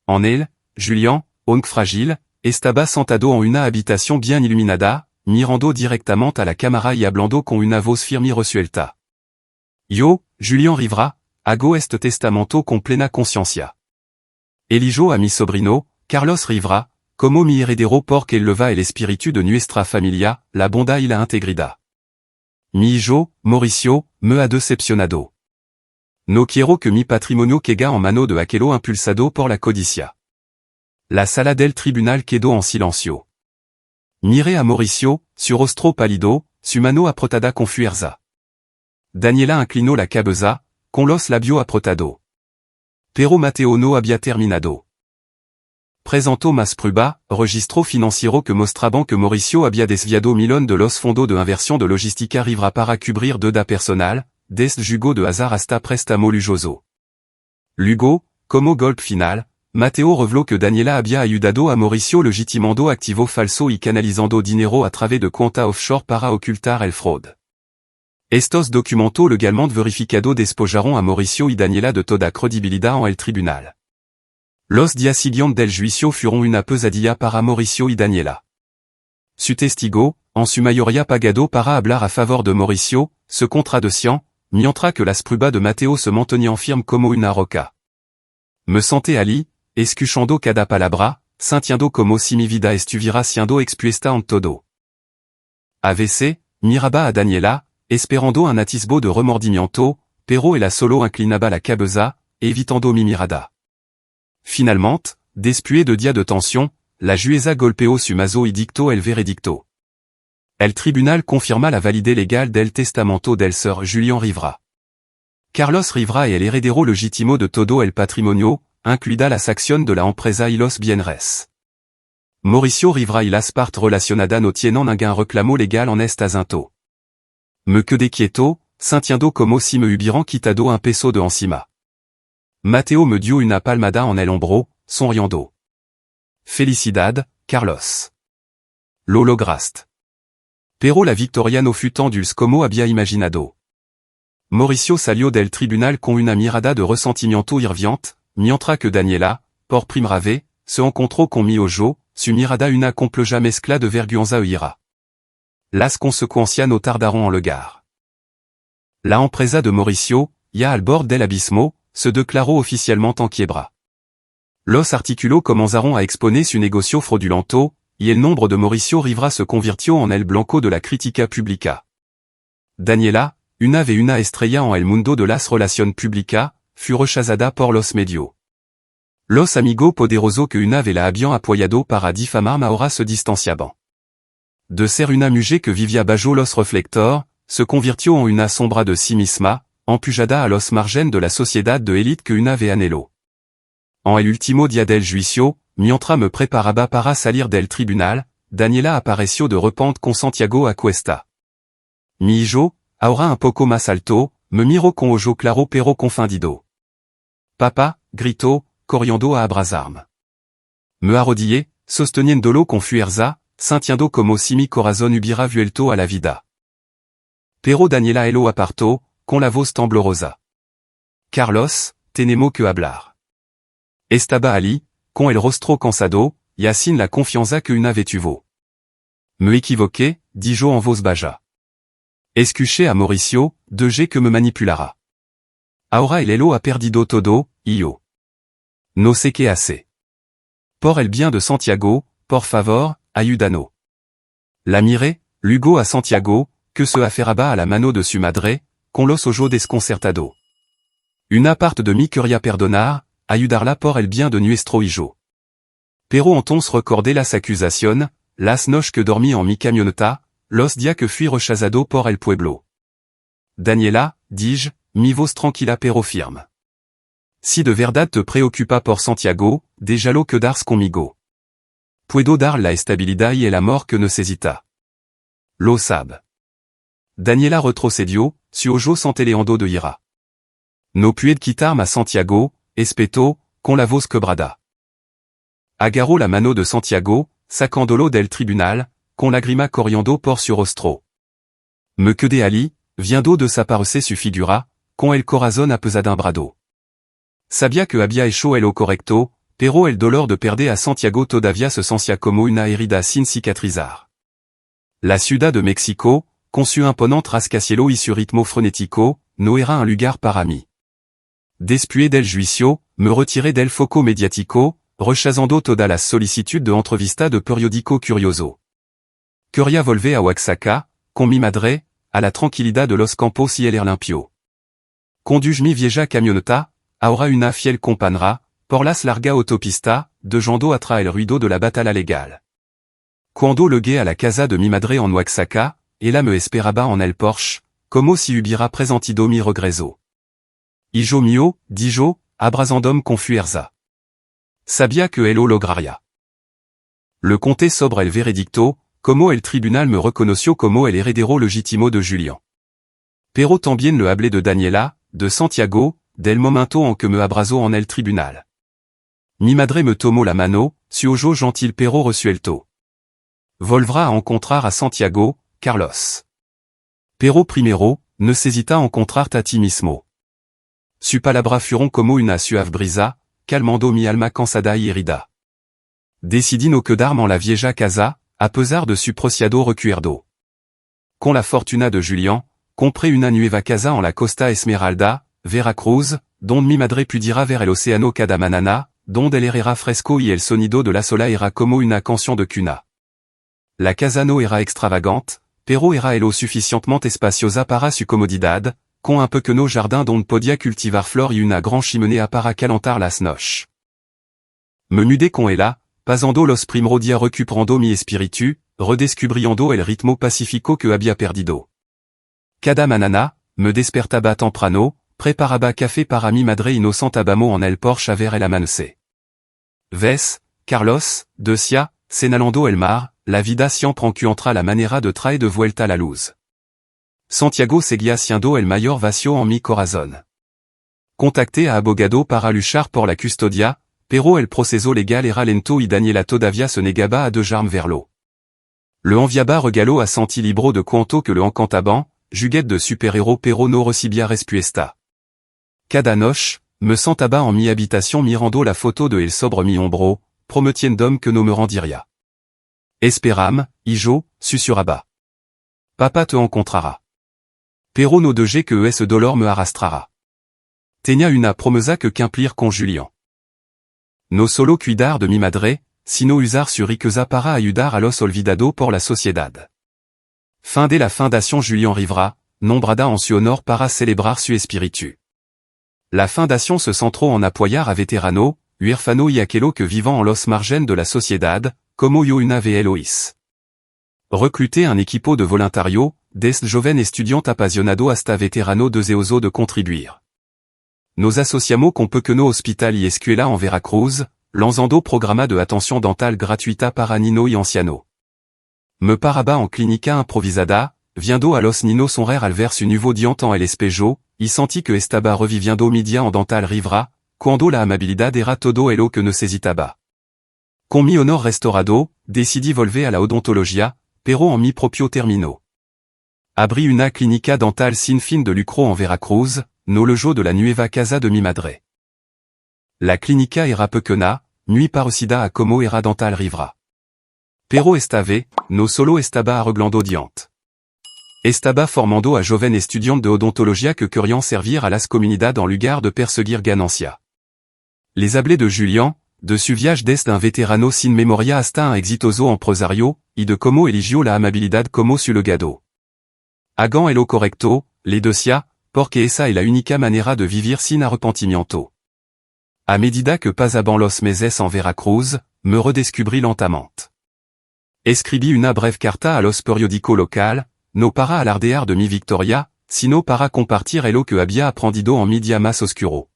En él, Julián, aunque frágil, estaba sentado en una habitación bien iluminada, mirando directamente a la cámara y hablando con una voz firme y resuelta. Yo, Julián Rivera, hago este testamento con plena conciencia. Elijo a mi sobrino, Carlos Rivera, como mi heredero porque él leva el espíritu de nuestra familia, la bondad y la integridad. Mi hijo, Mauricio, me ha decepcionado. No quiero que mi patrimonio quede en mano de aquello impulsado por la codicia. La sala del tribunal quedó en silencio. Miré a Mauricio, su rostro pálido, su mano apretada con fuerza. Daniela inclinó la cabeza, con los labios apretados. Pero Mateo no había terminado. Presentó más prueba, registro financiero que mostraban que Mauricio había desviado millones de los fondos de inversión de logística Rivera para cubrir deuda personal, desde jugo de azar hasta préstamo lujoso. Luego, como golpe final, Mateo reveló que Daniela había ayudado a Mauricio legitimando activo falso y canalizando dinero a través de cuenta offshore para ocultar el fraude. Estos documentos legalmente verificados despojaron a Mauricio y Daniela de toda credibilidad en el tribunal. Los días siguientes del juicio fueron una pesadilla para Mauricio y Daniela. Su testigo, en su mayoría pagado para hablar a favor de Mauricio, se contradecían, mientras que las pruebas de Mateo se mantenían firmes como una roca. Me senté allí, escuchando cada palabra, sintiendo como si mi vida estuviera siendo expuesta en todo. A veces, miraba a Daniela, esperando un atisbo de remordimiento, pero ella solo inclinaba la cabeza, evitando mi mirada. Finalmente, después de días de tensión, la jueza golpeó su mazo y dictó el veredicto. El tribunal confirma la validez legal del testamento del sir Julián Rivera. Carlos Rivera es el heredero legítimo de todo el patrimonio, incluida las acciones de la empresa y los bienes. Mauricio Rivera y las partes relacionadas no tienen ningún reclamo legal en este asunto. Me quedé quieto, sintiendo como si me hubieran quitado un peso de encima. Mateo me dio una palmada en el hombro, sonriendo. Felicidad, Carlos. Lo lograste. Pero la victoria no fut tan dulce como había imaginado. Mauricio salió del tribunal con una mirada de resentimiento hirviente, mientras que Daniela, por primera vez, se encontró con mi ojo, su mirada una compleja mezcla de vergüenza e ira. Las consecuencias no tardaron en llegar. La empresa de Mauricio, ya al bord del abismo, se declaró oficialmente en quiebra. Los artículos comenzaron a exponer su negocio fraudulento, y el nombre de Mauricio Rivera se convirtió en el blanco de la crítica pública. Daniela, una vez una estrella en el mundo de las relaciones públicas, fut rechazada por los medios. Los amigos poderosos que una vez la habían apoyado para difamarme ahora se distanciaban. De ser una mujer que vivía bajo los reflectores, se convirtió en una sombra de sí misma, empujada a los margen de la sociedad de élite que una vez anheló. En el último día del juicio, mientras me preparaba para salir del tribunal, Daniela apareció de repente con Santiago a cuesta. Mi hijo, ahora un poco más alto, me miró con ojo claro pero confundido. Papá, gritó, corriendo a abrazarme. Me arrodillé, sosteniéndolo con fuerza, sintiendo como si mi corazón hubiera vuelto a la vida. Pero Daniela lo apartó, con la voz temblorosa. Carlos, tenemos que hablar. Estaba allí, con el rostro cansado, y sin la confianza que una vez tuvo. Me equivoqué, dijo en voz baja. Escuché a Mauricio, 2G que me manipulara. Ahora el elo ha perdido todo, io. No sé qué hace. Por el bien de Santiago, por favor, ayúdano. La mire, Lugo a Santiago, que se aferraba a la mano de su madre, con los ojos desconcertado. Una parte de mi quería perdonar, ayudarla por el bien de nuestro hijo. Pero entonces recordé las acusación, las noches que dormí en mi camioneta, los días que fui rechazado por el pueblo. Daniela, dis-je, mi voz tranquila pero firme. Si de verdad te preocupa por Santiago, déjalo quedar conmigo. Puedo dar la estabilidad y el amor que necesita. Lo sabe. Daniela retrocedió, su ojo centelleando de ira. No puede quitarme a Santiago, espeto, con la voz quebrada. Agarró la mano de Santiago, sacándolo del tribunal, con lágrima corriendo por su rostro. Me quedé allí, viendo desaparecer su figura, con el corazón apesadumbrado. Sabía que había hecho el correcto, pero el dolor de perder a Santiago todavía se sentía como una herida sin cicatrizar. La ciudad de México, con su imponente rascacielos y su ritmo frenético, no era un lugar para mí. Después del juicio, me retiré del foco mediático, rechazando todas las solicitudes de entrevista de periódico curioso. Quería volver a Oaxaca, con mi madre, a la tranquilidad de los campos y el air limpio. Conduje mi vieja camioneta, ahora una fiel compañera, por las larga autopista, dejando atrás el ruido de la batalla legal. Cuando llegué a la casa de mi madre en Oaxaca, ella me esperaba en el Porsche, como si hubiera presentido mi regreso. Hijo mío, dijo, abrazandome con fuerza. Sabía que él lo lograría. Le conté sobre el veredicto, como el tribunal me reconoció como el heredero legítimo de Julián. Pero también le hablé de Daniela, de Santiago, del momento en que me abrazó en el tribunal. Mi madre me tomó la mano, su ojo gentil pero resuelto. Volverá a encontrar a Santiago, Carlos. Pero primero, necesita encontrarte a ti mismo. Su palabra fueron como una suave brisa, calmando mi alma cansada y herida. Decidí no quedarme en la vieja casa, a pesar de su preciado recuerdo. Con la fortuna de Julián, compré una nueva casa en la Costa Esmeralda, Veracruz, donde mi madre pudiera ver el océano cada mañana, donde el aire era fresco y el sonido de la sola era como una canción de cuna. La casa no era extravagante, pero era lo suficientemente espaciosa para su comodidad, con un pequeño jardin donde podía cultivar flor y una gran chimenea para calentar las noches. Me mudé con ella, pasando los primeros días recuperando mi espíritu, redescubriendo el ritmo pacífico que había perdido. Cada mañana, me despertaba temprano, preparaba café para mi madre y nos sentábamos en el Porsche a ver el amanecer. Ves, Carlos, decía, señalando el mar, la vida siempre encuentra la manera de traer de vuelta la luz. Santiago seguía siendo el mayor vacío en mi corazón. Contacté a abogado para luchar por la custodia, pero el proceso legal era lento y Daniela todavía se negaba a dejarme verlo. Le enviaba regalo a Santi libro de cuento que le encantaban, juguetes de super-héros pero no recibía respuesta. Cada noche, me sentaba en mi habitación mirando la photo de el sobre mi hombro, prometiendo que no me rendiría. Esperam, hijo, susurraba. Papa te encontrará. Pero no deje que ese dolor me arrastrara. Tenía una promesa que cumplir con Julián. No solo cuidar de mi madre, sino usar su riqueza para ayudar a los olvidados por la sociedad. Fin de la Fundación Julián Rivera, nombrada en su honor para celebrar su espíritu. La fundación se centró en apoyar a veteranos, huérfanos y aquellos que vivan en los márgenes de la sociedad, como yo una vez lo hice. Recluté un equipo de voluntarios, desde joven estudiante apasionado hasta veterano deseoso de contribuir. Nos asociamos con pequeño hospital y escuela en Veracruz, lanzando programa de atención dental gratuita para niños y ancianos. Me paraba en clínica improvisada, viendo a los niños sonreír al ver su nuevo diente en el espejo, y senti que estaba reviviendo mi día en dental Rivera, cuando la amabilidad era todo lo que necesitaba. Con mi honor restaurado, decidí volver a la odontología, pero en mi propio termino. Abrí una clínica dental sin fin de lucro en Veracruz, no lojo de la nueva casa de mi madre. La clínica era pequeña, muy parecida a como era dental Rivera. Pero esta vez, no solo estaba arreglando dientes. Estaba formando a joven estudiante de odontologia que queriam servir a las comunidades en lugar de perseguir ganancia. Les hablés de Julian, de su viaje desde un veterano sin memoria hasta un exitoso empresario, y de como eligió la amabilidad como su legado. Hagan lo correcto, le decía, porque esa es la única manera de vivir sin arrepentimiento. A medida que pasaban los meses en Veracruz, me redescubrí lentamente. Escribí una breve carta a los periódico local, no para alardear de mi victoria, sino para compartir lo que había aprendido en mi día más oscuro.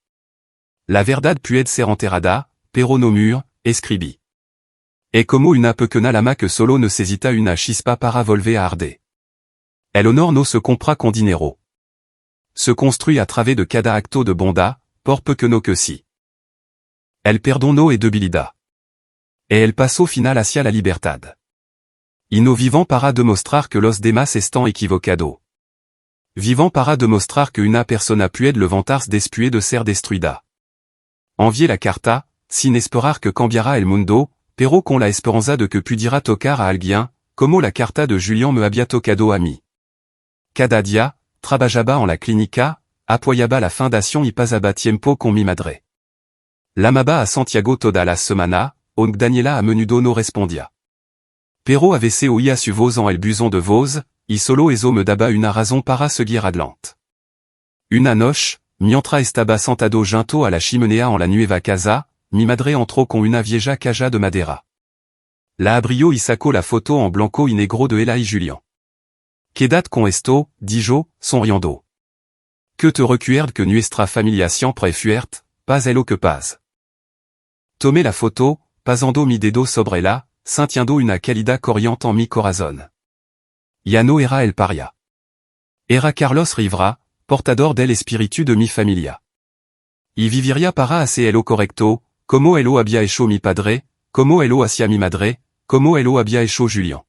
La verdad puede ser enterrada, pero no mur, escribí. Es como una pequeña lama que solo necesita una chispa para volver a arder. El honor no se compra con dinero. Se construit a través de cada acto de bondad, por pequeño que sí. El perdono es debilidad. Et el paso final hacia la libertad. Y no vivant para demostrar que los demás están equivocados. Vivant para demostrar que una persona puede levantarse después de ser destruida. Envier la carta, sin esperar que cambiara el mundo, pero con la esperanza de que pudiera tocar a alguien, como la carta de Julian me había tocado a mí. Cada día, trabajaba en la clínica, apoyaba la fundación y pasaba tiempo con mi madre. L'amaba a Santiago toda la semana, aunque Daniela a menudo no respondía. Pero a veces oía su voz en el buzón de voz, y solo eso me daba una razón para seguir adelante. Una noche, mientras estaba sentado junto a la chimenea en la nueva casa, mi madre entró con una vieja caja de madera. La abrió y sacó la foto en blanco y negro de ella y Julian. Quedad con esto, dijo, sonriendo. Que te recuerde que nuestra familia siempre fuerte, pase lo que pase. Tomé la foto, pasando mi dedo sobre ella, sintiendo una calidad corriente en mi corazón. Ya no era el paria. Era Carlos Rivera, portador del espíritu de mi familia. Y viviría para hacer lo correcto, como lo había hecho mi padre, como lo hacía mi madre, como lo había hecho Julian.